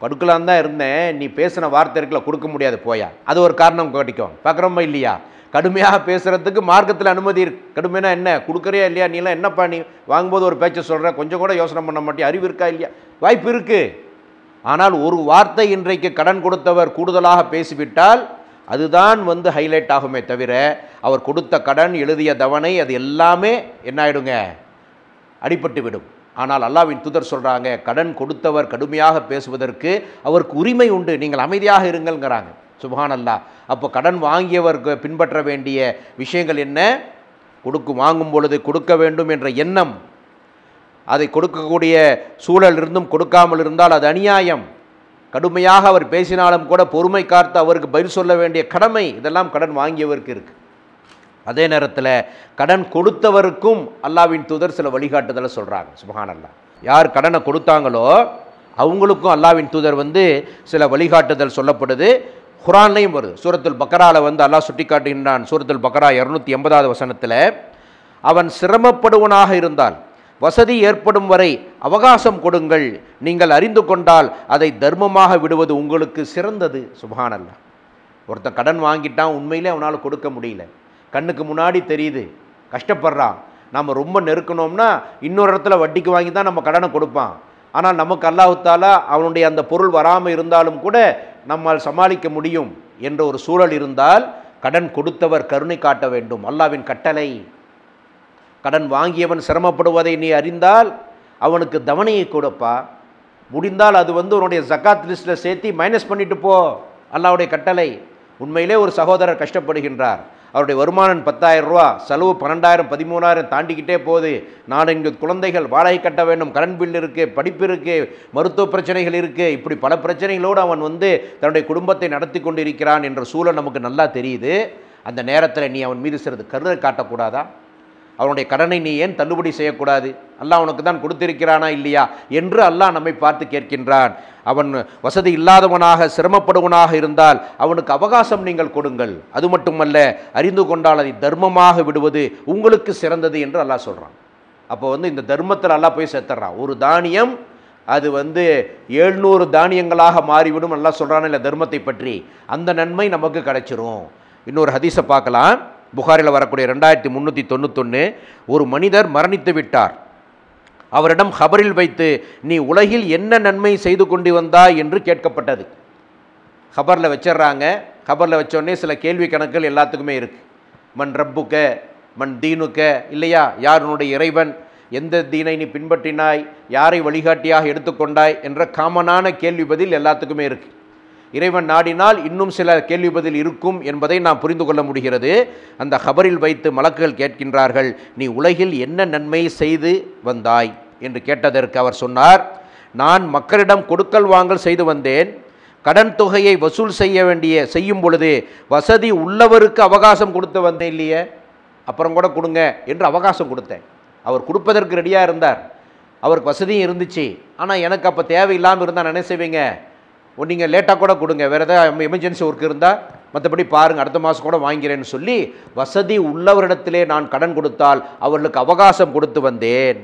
கொடுக்கலான் தான் இருந்தேன், நீ பேசின வார்த்தை இருக்குல்ல, கொடுக்க முடியாது போயா, அது ஒரு காரணம் காட்டிக்கும். பார்க்குறோமா இல்லையா? கடுமையாக பேசுகிறதுக்கு மார்க்கத்தில் அனுமதி இருக்கு. கடுமையாக என்ன கொடுக்குறியா இல்லையா? நீலாம் என்னப்பா நீ வாங்கும்போது ஒரு பேச்சை சொல்கிற, கொஞ்சம் கூட யோசனை பண்ண மாட்டேன், அறிவு இருக்கா இல்லையா? வாய்ப்பு இருக்குது. ஆனால் ஒரு வார்த்தை இன்றைக்கு கடன் கொடுத்தவர் கூடுதலாக பேசிவிட்டால் அதுதான் வந்து ஹைலைட் ஆகுமே தவிர, அவர் கொடுத்த கடன், எழுதிய தவணை, அது எல்லாமே என்ன ஆகிடுங்க, அடிபட்டு விடும். ஆனால் அல்லாஹ்வின் தூதர் சொல்கிறாங்க, கடன் கொடுத்தவர் கடுமையாக பேசுவதற்கு அவருக்கு உரிமை உண்டு, நீங்கள் அமைதியாக இருங்கள்ங்கிறாங்க. சுப்ஹானல்லாஹ். அப்போ கடன் வாங்கியவருக்கு பின்பற்ற வேண்டிய விஷயங்கள் என்ன? வாங்கும் பொழுது கொடுக்க வேண்டும் என்ற எண்ணம், அதை கொடுக்கக்கூடிய சூழல் இருந்தும் கொடுக்காமல் இருந்தால் அது அநியாயம். கடுமையாக அவர் பேசினாலும் கூட பொறுமை காத்து அவருக்கு பதில் சொல்ல வேண்டிய கடமை, இதெல்லாம் கடன் வாங்கியவருக்கு இருக்குது. அதே நேரத்தில் கடன் கொடுத்தவருக்கும் அல்லாஹ்வின் தூதர் சில வழிகாட்டுதலை சொல்கிறாங்க. சுப்ஹானல்லாஹ். யார் கடனை கொடுத்தாங்களோ அவங்களுக்கும் அல்லாஹ்வின் தூதர் வந்து சில வழிகாட்டுதல் சொல்லப்படுது. குர்ஆன்லையும் வருது. சூரத்துல் பக்ராவில் வந்து அல்லாஹ் சுட்டி காட்டுகின்றான். சூரத்துல் பக்ரா 280வது வசனத்தில், அவன் சிரமப்படுவனாக இருந்தால் வசதி ஏற்படும் வரை அவகாசம் கொடுங்கள், நீங்கள் அறிந்து கொண்டால் அதை தர்மமாக விடுவது உங்களுக்கு சிறந்தது. சுப்ஹானல்லாஹ். ஒருத்தன் கடன் வாங்கிட்டான், உண்மையிலே அவனால் கொடுக்க முடியல, கண்ணுக்கு முன்னாடி தெரியுது, கஷ்டப்படுறான். நம்ம ரொம்ப நெருக்கணும்னா இன்னொரு இடத்துல வட்டிக்கு வாங்கி தான் நம்ம கடனை கொடுப்பான். ஆனால் நமக்கு அல்லாஹ் தஆலா அவனுடைய அந்த பொருள் வராமல் இருந்தாலும் கூட நம்மால் சமாளிக்க முடியும் என்ற ஒரு சூழல் இருந்தால் கடன் கொடுத்தவர் கருணை காட்ட வேண்டும். அல்லாஹ்வின் கட்டளை. கடன் வாங்கியவன் சிரமப்படுவதை நீ அறிந்தால் அவனுக்கு தவணையை கொடுப்பா. முடிந்தால் அது வந்து உன்னுடைய ஜக்காத் லிஸ்ட்டில் சேர்த்து மைனஸ் பண்ணிட்டு போ. அல்லாஹ்வுடைய கட்டளை. உண்மையிலே ஒரு சகோதரர் கஷ்டப்படுகின்றார், அவருடைய வருமானம் 10,000 ரூபா, செலவு 12,000 13,000 தாண்டிக்கிட்டே போகுது. 4 குழந்தைகள், வாடகை கட்ட வேண்டும், கரண்ட் பில் இருக்குது, படிப்பு இருக்குது, மருத்துவ பிரச்சனைகள் இருக்குது, இப்படி பல பிரச்சனைகளோடு அவன் வந்து தன்னுடைய குடும்பத்தை நடத்தி கொண்டு இருக்கிறான் என்ற சூழல் நமக்கு நல்லா தெரியுது. அந்த நேரத்தில் நீ அவன் மீது சிறிது கருணை காட்டக்கூடாதா? அவனுடைய கடனை நீ ஏன் தள்ளுபடி செய்யக்கூடாது? அல்லாஹ் அவனுக்கு தான் கொடுத்திருக்கிறானா இல்லையா என்று அல்லாஹ் நம்மை பார்த்து கேட்கின்றான். அவன் வசதி இல்லாதவனாக சிரமப்படுவனாக இருந்தால் அவனுக்கு அவகாசம் நீங்கள் கொடுங்கள். அது மட்டுமல்ல, அறிந்து கொண்டால் அதை தர்மமாக விடுவது உங்களுக்கு சிறந்தது என்று அல்லாஹ் சொல்கிறான். அப்போ வந்து இந்த தர்மத்தில் அல்லாஹ் போய் சேர்த்துறான். ஒரு தானியம் அது வந்து 700 தானியங்களாக மாறிவிடும் அல்லாஹ் சொல்கிறான் இல்லை தர்மத்தை பற்றி. அந்த நன்மை நமக்கு கிடைச்சிரும். இன்னொரு ஹதீஸை பார்க்கலாம். புகாரில் வரக்கூடிய 2391, ஒரு மனிதர் மரணித்து விட்டார். அவரிடம் ஹபரில் வைத்து நீ உலகில் என்ன நன்மை செய்து கொண்டு வந்தாய் என்று கேட்கப்பட்டது. ஹபரில் வச்சிட்றாங்க. ஹபரில் வச்சோடனே சில கேள்வி கணக்குகள் எல்லாத்துக்குமே இருக்குது. மன் ரப்புக்க, மன் தீனுக்க, இல்லையா, யார் உன்னுடைய இறைவன், எந்த தீனை நீ பின்பற்றினாய், யாரை வழிகாட்டியாக எடுத்துக்கொண்டாய் என்ற காமனான கேள்வி பதில் எல்லாத்துக்குமே இருக்குது. இறைவன் நாடினால் இன்னும் சில கேள்வி பதில் இருக்கும் என்பதை நாம் புரிந்து கொள்ள முடிகிறது. அந்த ஹபரில் வைத்து மலக்குகள் கேட்கின்றார்கள், நீ உலகில் என்ன நன்மை செய்து வந்தாய் என்று கேட்டதற்கு அவர் சொன்னார், நான் மக்களிடம் கொடுக்கல் வாங்கல் செய்து வந்தேன். கடன் தொகையை வசூல் செய்யும் பொழுது வசதி உள்ளவருக்கு அவகாசம் கொடுத்து வந்தேன் இல்லையே, அப்புறம் கூட கொடுங்க என்று அவகாசம் கொடுத்தேன். அவர் கொடுப்பதற்கு ரெடியாக இருந்தார், அவருக்கு வசதியும் இருந்துச்சு. ஆனால் எனக்கு அப்போ தேவையில்லாமல் இருந்தால் என்ன செய்வீங்க, நீங்கள் லேட்டாக கூட கொடுங்க, வேறு ஏதாவது எமர்ஜென்சி ஒர்க் இருந்தால் மற்றபடி பாருங்கள், அடுத்த மாதம் கூட வாங்கிறேன்னு சொல்லி வசதி உள்ளவரிடத்திலே நான் கடன் கொடுத்தால் அவர்களுக்கு அவகாசம் கொடுத்து வந்தேன்.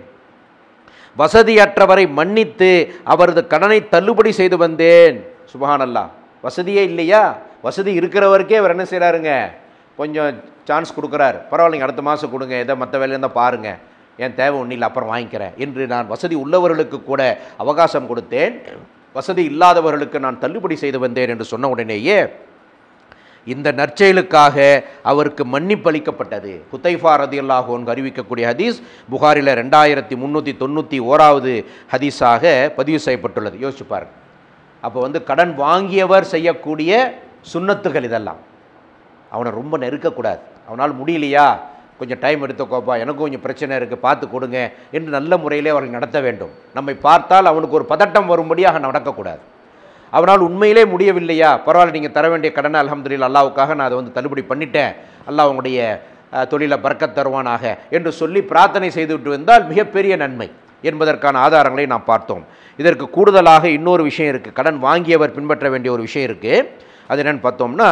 வசதியற்றவரை மன்னித்து அவரது கடனை தள்ளுபடி செய்து வந்தேன். சுப்ஹானல்லாஹ். வசதியே இல்லையா, வசதி இருக்கிறவருக்கே அவர் என்ன செய்கிறாருங்க, கொஞ்சம் சான்ஸ் கொடுக்குறாரு. பரவாயில்லைங்க, அடுத்த மாதம் கொடுங்க, எதை மற்ற வேலையிருந்தால் பாருங்கள், என் தேவை ஒன்றும் இல்லை, அப்புறம் வாங்கிக்கிறேன் என்று நான் வசதி உள்ளவர்களுக்கு கூட அவகாசம் கொடுத்தேன், வசதி இல்லாதவர்களுக்கு நான் தள்ளுபடி செய்து வந்தேன் என்று சொன்ன உடனேயே இந்த நற்செயலுக்காக அவருக்கு மன்னிப்பு அளிக்கப்பட்டது. ஹுதைஃபா ரலியல்லாஹு அன்ஹு அறிவிக்கக்கூடிய ஹதீஸ் புகாரில் 2391வது ஹதீஸாக பதிவு செய்யப்பட்டுள்ளது. யோசிச்சு பாருங்க. அப்போ கடன் வாங்கியவர் செய்யக்கூடிய சுன்னத்துகள் இதெல்லாம். அவனை ரொம்ப நெருக்கக்கூடாது. அவனால் முடியலையா, கொஞ்சம் டைம் எடுத்துக்கோப்பா, எனக்கும் கொஞ்சம் பிரச்சனை இருக்குது, பார்த்து கொடுங்க என்று நல்ல முறையிலே அவர்கள் நடத்த வேண்டும். நம்மை பார்த்தால் அவனுக்கு ஒரு பதட்டம் வரும்படியாக நடக்கக்கூடாது. அவனால் உண்மையிலே முடியவில்லையா, பரவாயில்ல, நீங்கள் தர வேண்டிய கடனை அல்ஹம்துலில்லாஹ் அல்லாஹ்வுக்காக நான் அதை தள்ளுபடி பண்ணிட்டேன், அல்லாஹ் உங்களுடைய தொழிலை பரக்கத் தருவானாக என்று சொல்லி பிரார்த்தனை செய்துவிட்டு வந்தால் மிகப்பெரிய நன்மை என்பதற்கான ஆதாரங்களை நாம் பார்த்தோம். இதற்கு கூடுதலாக இன்னொரு விஷயம் இருக்குது, கடன் வாங்கியவர் பின்பற்ற வேண்டிய ஒரு விஷயம் இருக்குது. அது என்னென்னு பார்த்தோம்னா,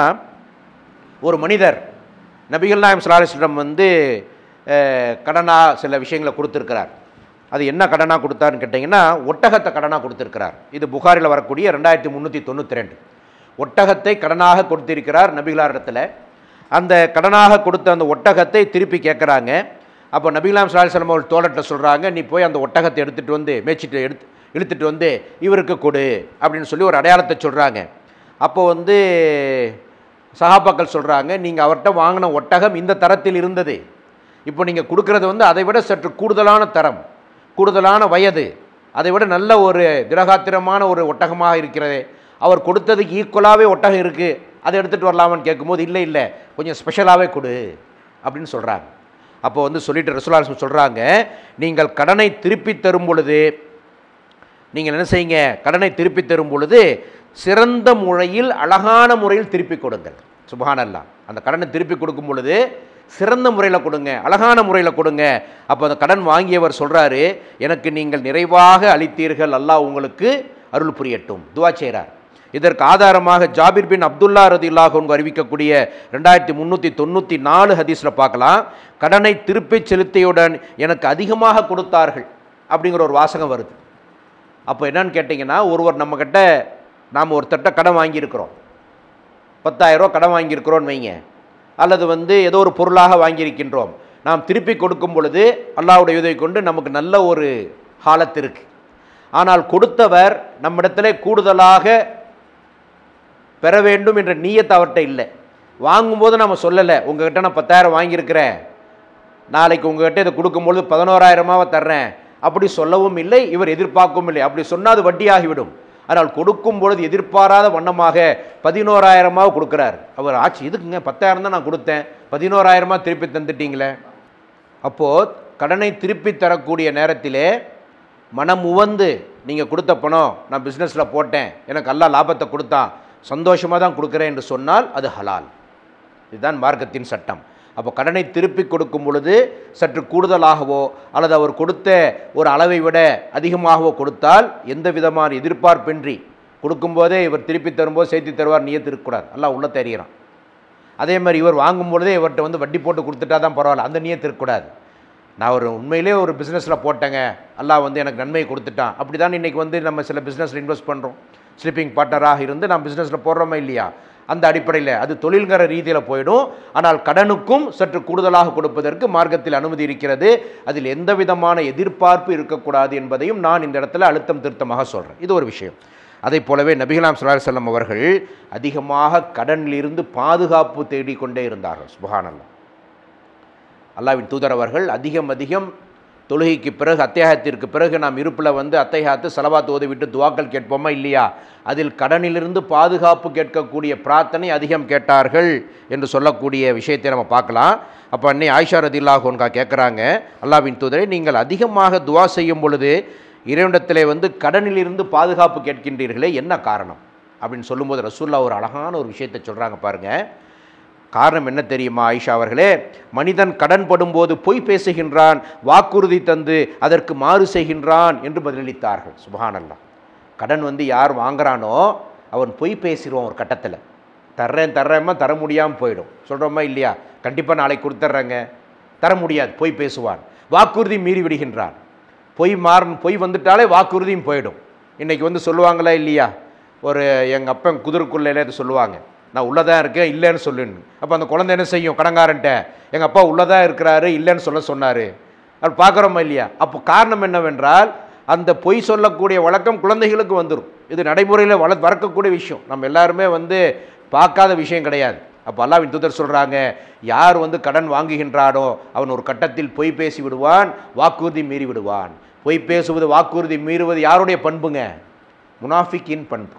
ஒரு மனிதர் நபிகள் நாயகம் ஸல்லல்லாஹு அலைஹி வஸல்லம் கடனாக சில விஷயங்களை கொடுத்துருக்கிறார். அது என்ன கடனாக கொடுத்தாருன்னு கேட்டிங்கன்னா, ஒட்டகத்தை கடனாக கொடுத்துருக்கிறார். இது புகாரில் வரக்கூடிய 2392 ஒட்டகத்தை கடனாக கொடுத்திருக்கிறார் நபிகளாரிடத்தில். அந்த கடனாக கொடுத்த அந்த ஒட்டகத்தை திருப்பி கேட்குறாங்க. அப்போ நபிகள் நாயகம் ஸல்லல்லாஹு அலைஹி வஸல்லம் அவர்கள் தோழர்கிட்ட சொல்கிறாங்க, நீ போய் அந்த ஒட்டகத்தை எடுத்துகிட்டு வந்து மேய்ச்சிட்டு இழுத்துட்டு வந்து இவருக்கு கொடு அப்படின்னு சொல்லி ஒரு அடையாளத்தை சொல்கிறாங்க. அப்போது சஹாபாக்கள் சொல்கிறாங்க, நீங்கள் அவர்கிட்ட வாங்கின ஒட்டகம் இந்த தரத்தில் இருந்தது, இப்போ நீங்கள் கொடுக்குறது அதை விட சற்று கூடுதலான தரம், கூடுதலான வயது, அதை விட நல்ல ஒரு திரகாத்திரமான ஒரு ஒட்டகமாக இருக்கிறது, அவர் கொடுத்ததுக்கு ஈக்குவலாகவே ஒட்டகம் இருக்குது, அதை எடுத்துகிட்டு வரலாமான்னு கேட்கும்போது இல்லை இல்லை கொஞ்சம் ஸ்பெஷலாகவே கொடு அப்படின்னு சொல்கிறாங்க. அப்போ சொல்லிட்டு ரசூலுல்லாஹி அலைஹி வஸல்லம் சொல்கிறாங்க, நீங்கள் கடனை திருப்பி தரும் பொழுது நீங்கள் என்ன செய்யுங்க, கடனை திருப்பி தரும் பொழுது சிறந்த முறையில் அழகான முறையில் திருப்பி கொடுங்கள். சுப்ஹானல்லாஹ். அந்த கடனை திருப்பி கொடுக்கும் பொழுது சிறந்த முறையில் கொடுங்க, அழகான முறையில் கொடுங்க. அப்போ அந்த கடன் வாங்கியவர் சொல்கிறாரு, எனக்கு நீங்கள் நிறைவாக அளித்தீர்கள், அல்லாஹ் உங்களுக்கு அருள் புரியட்டும், துவா செய்கிறார். இதற்கு ஆதாரமாக ஜாபிர் பின் அப்துல்லா ரலியல்லாஹு அன்ஹு அறிவிக்கக்கூடிய 2394 ஹதீஸில் பார்க்கலாம், கடனை திருப்பி செலுத்தியுடன் எனக்கு அதிகமாக கொடுத்தார்கள் அப்படிங்கிற ஒரு வாசகம் வருது. அப்போ என்னன்னு கேட்டிங்கன்னா, ஒருவர் நம்மக்கிட்ட நாம் ஒருத்தட்ட கடன் வாங்கியிருக்கிறோம், 10,000 ரூபா கடன் வாங்கியிருக்கிறோன்னு வைங்க, அல்லது ஏதோ ஒரு பொருளாக வாங்கியிருக்கின்றோம். நாம் திருப்பி கொடுக்கும் பொழுது அல்லாஹ்வுடைய உதவி கொண்டு நமக்கு நல்ல ஒரு ஹாலத் இருக்குது. ஆனால் கொடுத்தவர் நம்மிடத்திலே கூடுதலாக பெற வேண்டும் என்ற நியத்து அவர்கிட்ட இல்லை. வாங்கும்போது நம்ம சொல்லலை, உங்கள்கிட்ட நான் 10,000 வாங்கியிருக்கிறேன், நாளைக்கு உங்கள்கிட்ட இதை கொடுக்கும்பொழுது 11,000 தர்றேன் அப்படி சொல்லவும் இல்லை, இவர் எதிர்பார்க்கவும் இல்லை. அப்படி சொன்னால் அது வட்டியாகிவிடும். ஆனால் கொடுக்கும் பொழுது எதிர்பாராத வண்ணமாக 11,000 கொடுக்குறார். அவர் ஆச்சு, இதுக்குங்க 10,000 தான் நான் கொடுத்தேன், 11,000 திருப்பி தந்துட்டீங்களே. அப்போது கடனை திருப்பி தரக்கூடிய நேரத்திலே மனம் உவந்து நீங்கள் கொடுத்த பணம் நான் பிஸ்னஸில் போட்டேன், எனக்கு அல்லாஹ் லாபத்தை கொடுத்தான், சந்தோஷமாக தான் கொடுக்குறேன் என்று சொன்னால் அது ஹலால். இதுதான் மார்க்கத்தின் சட்டம். அப்போ கடனை திருப்பி கொடுக்கும் பொழுது சற்று கூடுதலாகவோ அல்லது அவர் கொடுத்த ஒரு அளவை விட அதிகமாகவோ கொடுத்தால் எந்த விதமான எதிர்பார்ப்பின்றி கொடுக்கும்போதே இவர் திருப்பி தரும்போது சேர்த்து தருவார் நியத்து இருக்கக்கூடாது, அல்லாஹ் உள்ள தெரிகிறான். அதே மாதிரி இவர் வாங்கும் பொழுதே இவர்கிட்ட வட்டி போட்டு கொடுத்துட்டா தான் பரவாயில்ல, அந்த நியத்து இருக்கக்கூடாது. நான் ஒரு உண்மையிலே ஒரு பிஸ்னஸில் போட்டேங்க, அல்லாஹ் எனக்கு நன்மையை கொடுத்துட்டான். அப்படி தான் இன்றைக்கி நம்ம சில பிஸ்னஸில் இன்வெஸ்ட் பண்ணுறோம், ஸ்லிப்பிங் பார்ட்னராக இருந்து நாம் பிஸ்னஸில் போடுறோமா இல்லையா, அந்த அடிப்படையில் அது தொழில்கிற ரீதியில் போயிடும். ஆனால் கடனுக்கும் சற்று கூடுதலாக கொடுப்பதற்கு மார்க்கத்தில் அனுமதி இருக்கிறது. அதில் எந்த விதமான எதிர்பார்ப்பு இருக்கக்கூடாது என்பதையும் நான் இந்த இடத்துல அழுத்தம் திருத்தமாக சொல்கிறேன். இது ஒரு விஷயம். அதை போலவே நபிகளாம் ஸல்லல்லாஹு அலைஹி வஸல்லம் அவர்கள் அதிகமாக கடனிலிருந்து பாதுகாப்பு தேடிக்கொண்டே இருந்தார்கள். சுப்ஹானல்லாஹ். அல்லாஹ்வின் தூதர் அவர்கள் அதிகம் தொழுகைக்கு பிறகு அத்தியாயத்திற்கு பிறகு நாம் இருப்பில் அத்தியாயத்து ஸலவாத் ஓதிவிட்டு துவாக்கள் கேட்போமா இல்லையா, அதில் கடனிலிருந்து பாதுகாப்பு கேட்கக்கூடிய பிரார்த்தனை அதிகம் கேட்டார்கள் என்று சொல்லக்கூடிய விஷயத்தை நம்ம பார்க்கலாம். அப்போ அன்னை ஆயிஷா ரலியல்லாஹு அன்ஹா கேட்குறாங்க, அல்லாஹ்வின் தூதரை நீங்கள் அதிகமாக துவா செய்யும் பொழுது இறைவனிடத்திலே வந்து கடனிலிருந்து பாதுகாப்பு கேட்கின்றீர்களே, என்ன காரணம் அப்படின்னு சொல்லும்போது ரசூல்லா ஒரு அழகான ஒரு விஷயத்தை சொல்கிறாங்க பாருங்கள். காரணம் என்ன தெரியுமா ஆயிஷா அவர்களே? மனிதன் கடன் படும்போது பொய் பேசுகின்றான், வாக்குறுதி தந்து அதற்கு மாறு செய்கின்றான் என்று பதிலளித்தார்கள். சுப்ஹானல்லாஹ். கடன் வந்து யார் வாங்குறானோ அவன் பொய் பேசிடுவான். ஒரு கட்டத்தில் தர்றேம்மா தர முடியாமல் போயிடும். சொல்கிறோமா இல்லையா? கண்டிப்பாக நாளைக்கு கொடுத்துட்றேங்க, தர முடியாது, பொய் பேசுவான். வாக்குறுதி மீறி விடுகின்றான். பொய் வந்துட்டாலே வாக்குறுதியும் போயிடும். இன்றைக்கி வந்து சொல்லுவாங்களா இல்லையா? ஒரு எங்கள் அப்பன் குதிரைக்குள்ளே சொல்லுவாங்க, நான் உள்ளதாக இருக்கேன் இல்லைன்னு சொல்லுன்னு. அப்போ அந்த குழந்தை என்ன செய்யும்? கடங்காரன்ட்ட எங்கள் அப்பா உள்ளதாக இருக்கிறாரு இல்லைன்னு சொன்னார். அது பார்க்குறோமா இல்லையா? அப்போ காரணம் என்னவென்றால் அந்த பொய் சொல்லக்கூடிய வழக்கம் குழந்தைகளுக்கு வந்துடும். இது நடைமுறையில் வளர்க்கக்கூடிய விஷயம், நம்ம எல்லாருமே வந்து பார்க்காத விஷயம் கிடையாது. அப்போ அல்லாஹ்வின் தூதர் சொல்கிறாங்க, யார் வந்து கடன் வாங்குகின்றானோ அவன் ஒரு கட்டத்தில் பொய் பேசி விடுவான், வாக்குறுதி மீறி விடுவான். பொய் பேசுவது, வாக்குறுதி மீறுவது யாருடைய பண்புங்க? முனாஃபிக்கின் பண்பு.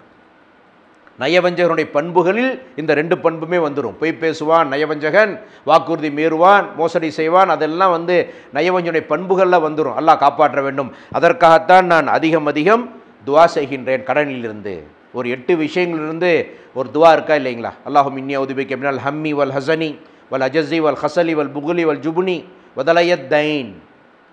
நயவஞ்சகனுடைய பண்புகளில் இந்த ரெண்டு பண்புமே வந்துடும். பொய் பேசுவான் நயவஞ்சகன், வாக்குறுதி மீறுவான், மோசடி செய்வான். அதெல்லாம் வந்து நயவஞ்சனுடைய பண்புகளில் வந்துடும். அல்லாஹ் காப்பாற்ற வேண்டும். அதற்காகத்தான் நான் அதிகம் துவா செய்கின்றேன் கடனிலிருந்து. ஒரு 8 விஷயங்களிலிருந்து ஒரு துவா இருக்கா இல்லைங்களா? அல்லாஹும் இன்னி அஊதுபிக்க மினல் ஹம்மி வல் ஹஸனி வல் அஜஸி வல் ஹஸலி வல் புகுலி வல் ஜுப்னி வதலயத் தைன்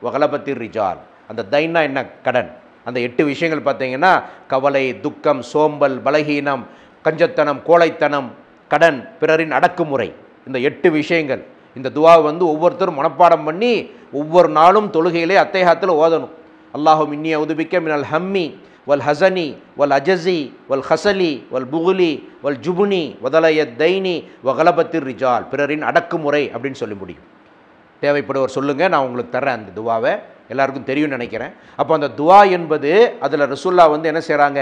வகலபத்திர் ரிஜால். அந்த தைன்னா என்ன? கடன். அந்த 8 விஷயங்கள் பார்த்தீங்கன்னா கவலை, துக்கம், சோம்பல், பலகீனம், கஞ்சத்தனம், கோழைத்தனம், கடன், பிறரின் அடக்குமுறை. இந்த 8 விஷயங்கள். இந்த துவா வந்து ஒவ்வொருத்தரும் மனப்பாடம் பண்ணி ஒவ்வொரு நாளும் தொழுகையிலே அத்தைஹாத்தில் ஓதணும். அல்லாஹும் இன்னி அஊதுபிக்க மினல் ஹம்மி வல் ஹஸனி வல் அஜஸி வல் ஹஸலி வல் புகுலி வல் ஜுப்னி வதலயத் தைனி வகலபத்திர் ரிஜால். பிறரின் அடக்குமுறை அப்படின்னு சொல்லி முடியும். தேவைப்படுவர் சொல்லுங்கள், நான் உங்களுக்கு தர்றேன் அந்த துவாவை. எல்லாருக்கும் தெரியும்னு நினைக்கிறேன். அப்போ அந்த துவா என்பது அதில் ரசூல்லா வந்து என்ன செய்கிறாங்க?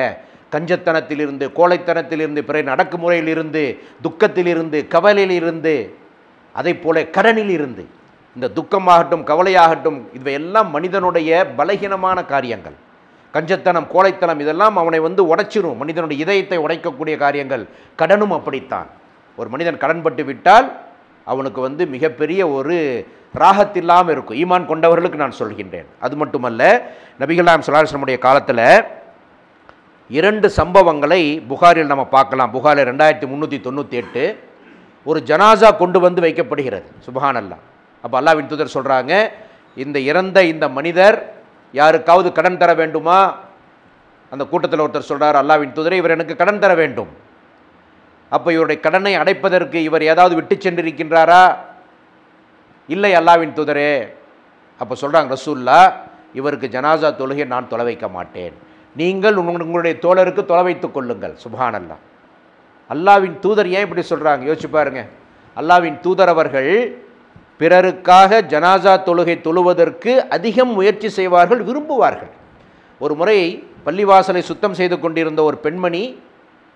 கஞ்சத்தனத்திலிருந்து, கோழைத்தனத்திலிருந்து, பிறரின் அடக்குமுறையிலிருந்து, துக்கத்திலிருந்து, கவலையிலிருந்து, அதை போல கடனிலிருந்து, இந்த துக்கமாகட்டும் கவலையாகட்டும் இவையெல்லாம் மனிதனுடைய பலகீனமான காரியங்கள். கஞ்சத்தனம், கோழைத்தனம் இதெல்லாம் அவனை வந்து உடைச்சிரும், மனிதனுடைய இதயத்தை உடைக்கக்கூடிய காரியங்கள். கடனும் அப்படித்தான். ஒரு மனிதன் கடன்பட்டு விட்டால் அவனுக்கு வந்து மிகப்பெரிய ஒரு ராகத்தில்லாமல் இருக்கும். ஈமான் கொண்டவர்களுக்கு நான் சொல்கின்றேன். அது மட்டுமல்ல, நபிகள் நாயகம் ஸல்லல்லாஹு அலைஹி வஸல்லம் காலத்தில் 2 சம்பவங்களை புகாரில் நம்ம பார்க்கலாம். புகாரில் 2398 ஒரு ஜனாசா கொண்டு வந்து வைக்கப்படுகிறது. சுப்ஹானல்லாஹ். அப்போ அல்லாஹ்வின் தூதர் சொல்கிறாங்க, இந்த இறந்த இந்த மனிதர் யாருக்காவது கடன் தர வேண்டுமா? அந்த கூட்டத்தில் ஒருத்தர் சொல்கிறார், அல்லாஹ்வின் தூதரே, இவர் எனக்கு கடன் தர வேண்டும். அப்போ இவருடைய கடனை அடைப்பதற்கு இவர் ஏதாவது விட்டு சென்றிருக்கின்றாரா? இல்லை அல்லாஹ்வின் தூதரே. அப்போ சொல்கிறாங்க ரசூல்லா, இவருக்கு ஜனாசா தொழுகை நான் தொலை வைக்க மாட்டேன், நீங்கள் உங்களுடைய தோழருக்கு தொலை வைத்துக் கொள்ளுங்கள். சுப்ஹானல்லாஹ். அல்லாஹ்வின் தூதர் ஏன் இப்படி சொல்கிறாங்க? யோசிச்சு பாருங்க. அல்லாஹ்வின் தூதர் அவர்கள் பிறருக்காக ஜனாசா தொழுகை தொழுவதற்கு அதிகம் முயற்சி செய்வார்கள், விரும்புவார்கள். ஒரு முறை பள்ளிவாசலை சுத்தம் செய்து கொண்டிருந்த ஒரு பெண்மணி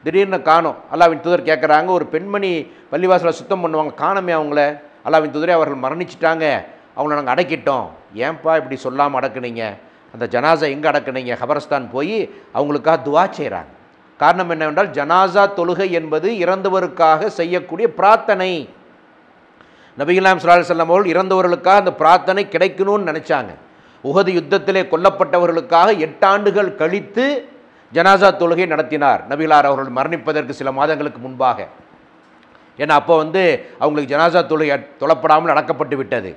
திடீர்னு காணோம். அல்லாஹ்வின் தூதர் கேட்குறாங்க, ஒரு பெண்மணி பள்ளிவாசலை சுத்தம் பண்ணுவாங்க, காணமே அவங்கள. அல்லாஹ்வின் தூதரே, அவர்கள் மரணிச்சிட்டாங்க, அவங்கள நாங்கள் அடக்கிட்டோம். ஏன்பா இப்படி சொல்லாமல் அடக்குனீங்க? அந்த ஜனாசா எங்கே அடக்குனீங்க? கபரஸ்தான் போய் அவங்களுக்காக துவா செய்கிறாங்க. காரணம் என்னவென்றால் ஜனாசா தொழுகை என்பது இறந்தவருக்காக செய்யக்கூடிய பிரார்த்தனை. நபிகள் நாயகம் ஸல்லல்லாஹு அலைஹி வஸல்லம் அவர்கள் இறந்தவர்களுக்காக அந்த பிரார்த்தனை கிடைக்கணும்னு நினச்சாங்க. உஹது யுத்தத்திலே கொல்லப்பட்டவர்களுக்காக 8 ஆண்டுகள் கழித்து ஜனாசா தொழுகை நடத்தினார் நபிகளார் அவர்கள் மரணிப்பதற்கு சில மாதங்களுக்கு முன்பாக. ஏன்னா அப்போ வந்து அவங்களுக்கு ஜனாசா தொழுகை தொழப்படாமல் அடக்கப்பட்டு விட்டது.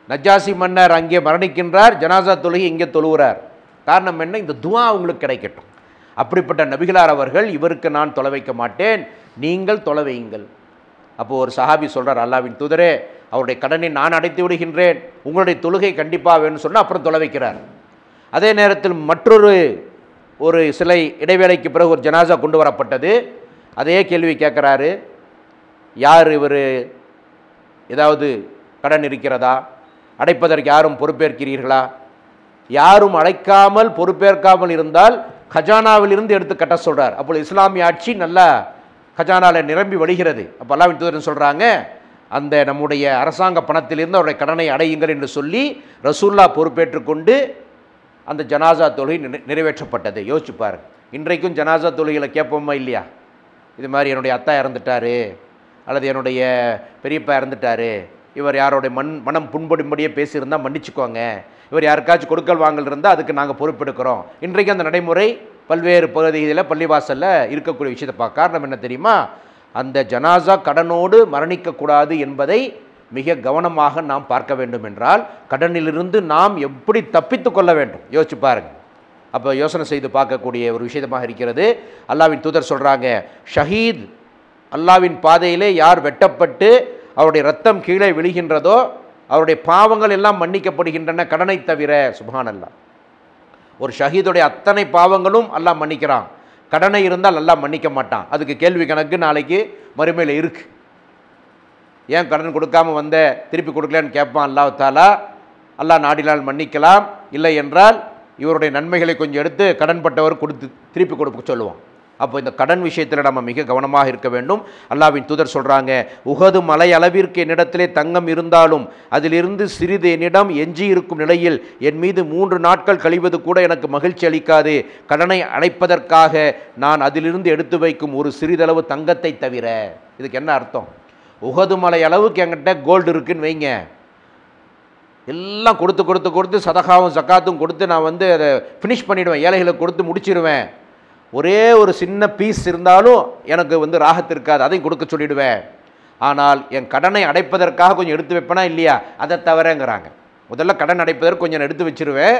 நஜ்ஜாசி மன்னர் அங்கே மரணிக்கின்றார், ஜனாசா தொழுகை இங்கே தொழுகிறார். காரணம் என்ன? இந்த துவா அவங்களுக்கு கிடைக்கட்டும். அப்படிப்பட்ட நபிகளார் அவர்கள், இவருக்கு நான் தொலை வைக்க மாட்டேன், நீங்கள் தொலை வையுங்கள். அப்போது ஒரு சஹாபி சொல்கிறார், அல்லாஹ்வின் தூதரே, அவருடைய கடனை நான் அடைத்து விடுகின்றேன், உங்களுடைய தொழுகை கண்டிப்பாக வேணும்னு சொன்னால் அப்புறம் தொலை வைக்கிறார். அதே நேரத்தில் மற்றொரு சில இடைவேளைக்கு பிறகு ஒரு ஜனாசா கொண்டு வரப்பட்டது. அதே கேள்வி கேட்குறாரு, யார் இவர், ஏதாவது கடன் இருக்கிறதா, அடைப்பதற்கு யாரும் பொறுப்பேற்கிறீர்களா? யாரும் அடைக்காமல் பொறுப்பேற்காமல் இருந்தால் கஜானாவில் இருந்து எடுத்து கட்ட சொல்கிறார். அப்போ இஸ்லாமிய ஆட்சி நல்லா கஜானாவில் நிரம்பி வழிகிறது. அப்போ அல்லாஹ்வின் தூதர் சொல்கிறாங்க, அந்த நம்முடைய அரசாங்க பணத்திலிருந்து அவருடைய கடனை அடையுங்கள் என்று சொல்லி ரசூல்லா பொறுப்பேற்றுக்கொண்டு அந்த ஜனாசா தொழுகை நிறைவேற்றப்பட்டது. யோசிச்சு பாருங்க. இன்றைக்கும் ஜனாசா தொழுகைகளை கேட்போமா இல்லையா? இது மாதிரி என்னுடைய அத்தா இறந்துட்டாரு, அல்லது என்னுடைய பெரியப்பா இறந்துட்டாரு, இவர் யாரோடைய மனம் புண்படும்படியே பேசியிருந்தால் மன்னிச்சுக்கோங்க, இவர் யாருக்காச்சும் கொடுக்கல் வாங்கல் இருந்தால் அதுக்கு நாங்கள் பொறுப்பெடுக்கிறோம். இன்றைக்கு அந்த நடைமுறை பல்வேறு பகுதிகளில் பள்ளிவாசலில் இருக்கக்கூடிய விஷயத்தை பார்க்க காரணம் என்ன தெரியுமா? அந்த ஜனாசா கடனோடு மரணிக்கக்கூடாது என்பதை மிக கவனமாக நாம் பார்க்க வேண்டும். என்றால் கடனிலிருந்து நாம் எப்படி தப்பித்து கொள்ள வேண்டும் யோசிச்சு பாருங்கள். அப்போ யோசனை செய்து பார்க்கக்கூடிய ஒரு விஷயமாக இருக்கிறது. அல்லாஹ்வின் தூதர் சொல்கிறாங்க, ஷஹீத் அல்லாஹ்வின் பாதையிலே யார் வெட்டப்பட்டு அவருடைய ரத்தம் கீழே விழுகின்றதோ அவருடைய பாவங்கள் எல்லாம் மன்னிக்கப்படுகின்றன, கடனை தவிர. சுப்ஹானல்லாஹ். ஒரு ஷஹீதுடைய அத்தனை பாவங்களும் அல்லாஹ் மன்னிக்கிறான், கடனை இருந்தால் அல்லாஹ் மன்னிக்க மாட்டான். அதுக்கு கேள்வி கணக்கு நாளைக்கு மறுமையில் இருக்கு. ஏன் கடன் கொடுக்காம வந்த, திருப்பி கொடுக்கலன்னு கேட்பான் அல்லாஹ் தாலா. அல்லாஹ் நாடினால் மன்னிக்கலாம், இல்லை என்றால் இவருடைய நன்மைகளை கொஞ்சம் எடுத்து கடன்பட்டவர் கொடுத்து திருப்பி கொடுக்க சொல்லுவான். அப்போ இந்த கடன் விஷயத்தில் நம்ம மிக கவனமாக இருக்க வேண்டும். அல்லாஹ்வின் தூதர் சொல்கிறாங்க, உஹது மலை அளவிற்கு என்னிடத்திலே தங்கம் இருந்தாலும் அதிலிருந்து சிறிது என்னிடம் எஞ்சி இருக்கும் நிலையில் என் மீது 3 நாட்கள் கழிவது கூட எனக்கு மகிழ்ச்சி அளிக்காது, கடனை அடைப்பதற்காக நான் அதிலிருந்து எடுத்து வைக்கும் ஒரு சிறிதளவு தங்கத்தை தவிர. இதுக்கு என்ன அர்த்தம்? உஹது மலை அளவுக்கு என்கிட்ட கோல்டு இருக்குன்னு வைங்க, எல்லாம் கொடுத்து கொடுத்து கொடுத்து சதகாவும் ஜக்காத்தும் கொடுத்து நான் வந்து அதை ஃபினிஷ் பண்ணிவிடுவேன், ஏழைகளுக்கு கொடுத்து முடிச்சிடுவேன். ஒரே ஒரு சின்ன பீஸ் இருந்தாலும் எனக்கு வந்து ராகத்து இருக்காது, அதையும் கொடுக்க சொல்லிவிடுவேன். ஆனால் என் கடனை அடைப்பதற்காக கொஞ்சம் எடுத்து வைப்பேனா இல்லையா, அதை தவிரங்கிறாங்க. முதல்ல கடன் அடைப்பதற்கு கொஞ்சம் எடுத்து வச்சிருவேன்,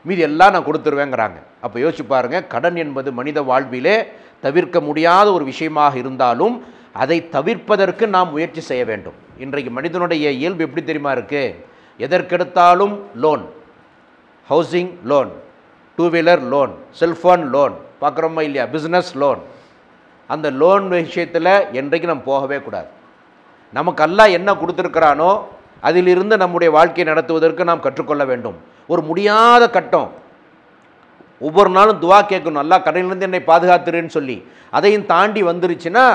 மீதி எல்லாம் நான் கொடுத்துருவேங்கிறாங்க. அப்போ யோசிச்சு பாருங்கள், கடன் என்பது மனித வாழ்விலே தவிர்க்க முடியாத ஒரு விஷயமாக இருந்தாலும் அதை தவிர்ப்பதற்கு நாம் முயற்சி செய்ய வேண்டும். இன்றைக்கு மனிதனுடைய இயல்பு எப்படி தெரியுமா இருக்குது? எதற்கெடுத்தாலும் loan, housing loan, 2 wheeler loan, cellphone loan, பார்க்குறோமா இல்லையா, பிஸ்னஸ் லோன். அந்த லோன் விஷயத்தில் என்றைக்கு நம்ம போகவே கூடாது. நமக்கு அல்லாஹ் என்ன கொடுத்துருக்கிறானோ அதிலிருந்து நம்முடைய வாழ்க்கையை நடத்துவதற்கு நாம் கற்றுக்கொள்ள வேண்டும். ஒரு முடியாத கட்டம், ஒவ்வொரு நாளும் துவா கேட்கணும், அல்லாஹ் கடனிலிருந்து என்னை பாதுகாத்துருன்னு சொல்லி. அதையும் தாண்டி வந்துருச்சுன்னா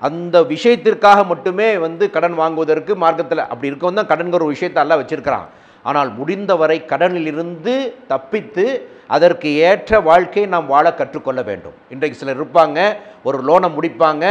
அந்த விஷயத்திற்காக மட்டுமே வந்து கடன் வாங்குவதற்கு மார்க்கத்தில் அப்படி இருக்கவும் தான் கடன்கிற ஒரு விஷயத்தை அல்லாஹ் வச்சிருக்கிறான். ஆனால் முடிந்தவரை கடனிலிருந்து தப்பித்து அதற்கு ஏற்ற வாழ்க்கையை நாம் வாழ கற்றுக்கொள்ள வேண்டும். இன்றைக்கு சிலர் இருப்பாங்க, ஒரு லோனை முடிப்பாங்க,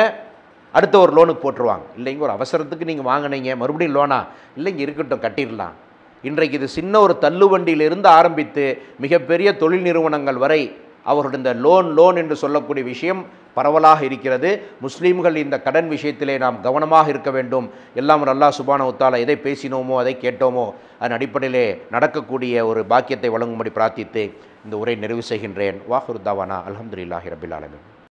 அடுத்த ஒரு லோனுக்கு போட்டுருவாங்க. இல்லைங்க, ஒரு அவசரத்துக்கு நீங்கள் வாங்கினீங்க, மறுபடியும் லோனா? இல்லைங்க, இருக்கட்டும், கட்டிடலாம். இன்றைக்கு இது சின்ன ஒரு தள்ளுவண்டியிலிருந்து ஆரம்பித்து மிகப்பெரிய தொழில் நிறுவனங்கள் வரை அவர்களுடைய இந்த லோன் என்று சொல்லக்கூடிய விஷயம் பரவலாக இருக்கிறது. முஸ்லீம்கள் இந்த கடன் விஷயத்திலே நாம் கவனமாக இருக்க வேண்டும். எல்லாம் அல்லாஹ் சுப்ஹானஹு வ தஆலா எதை பேசினோமோ அதை கேட்டோமோ அதன் அடிப்படையிலே நடக்கக்கூடிய ஒரு பாக்கியத்தை வழங்கும்படி பிரார்த்தித்து இந்த உரை நிறைவு செய்கின்றேன். வாஹிரு தாவானா அல்ஹம்துலில்லாஹி ரப்பில் ஆலமீன்.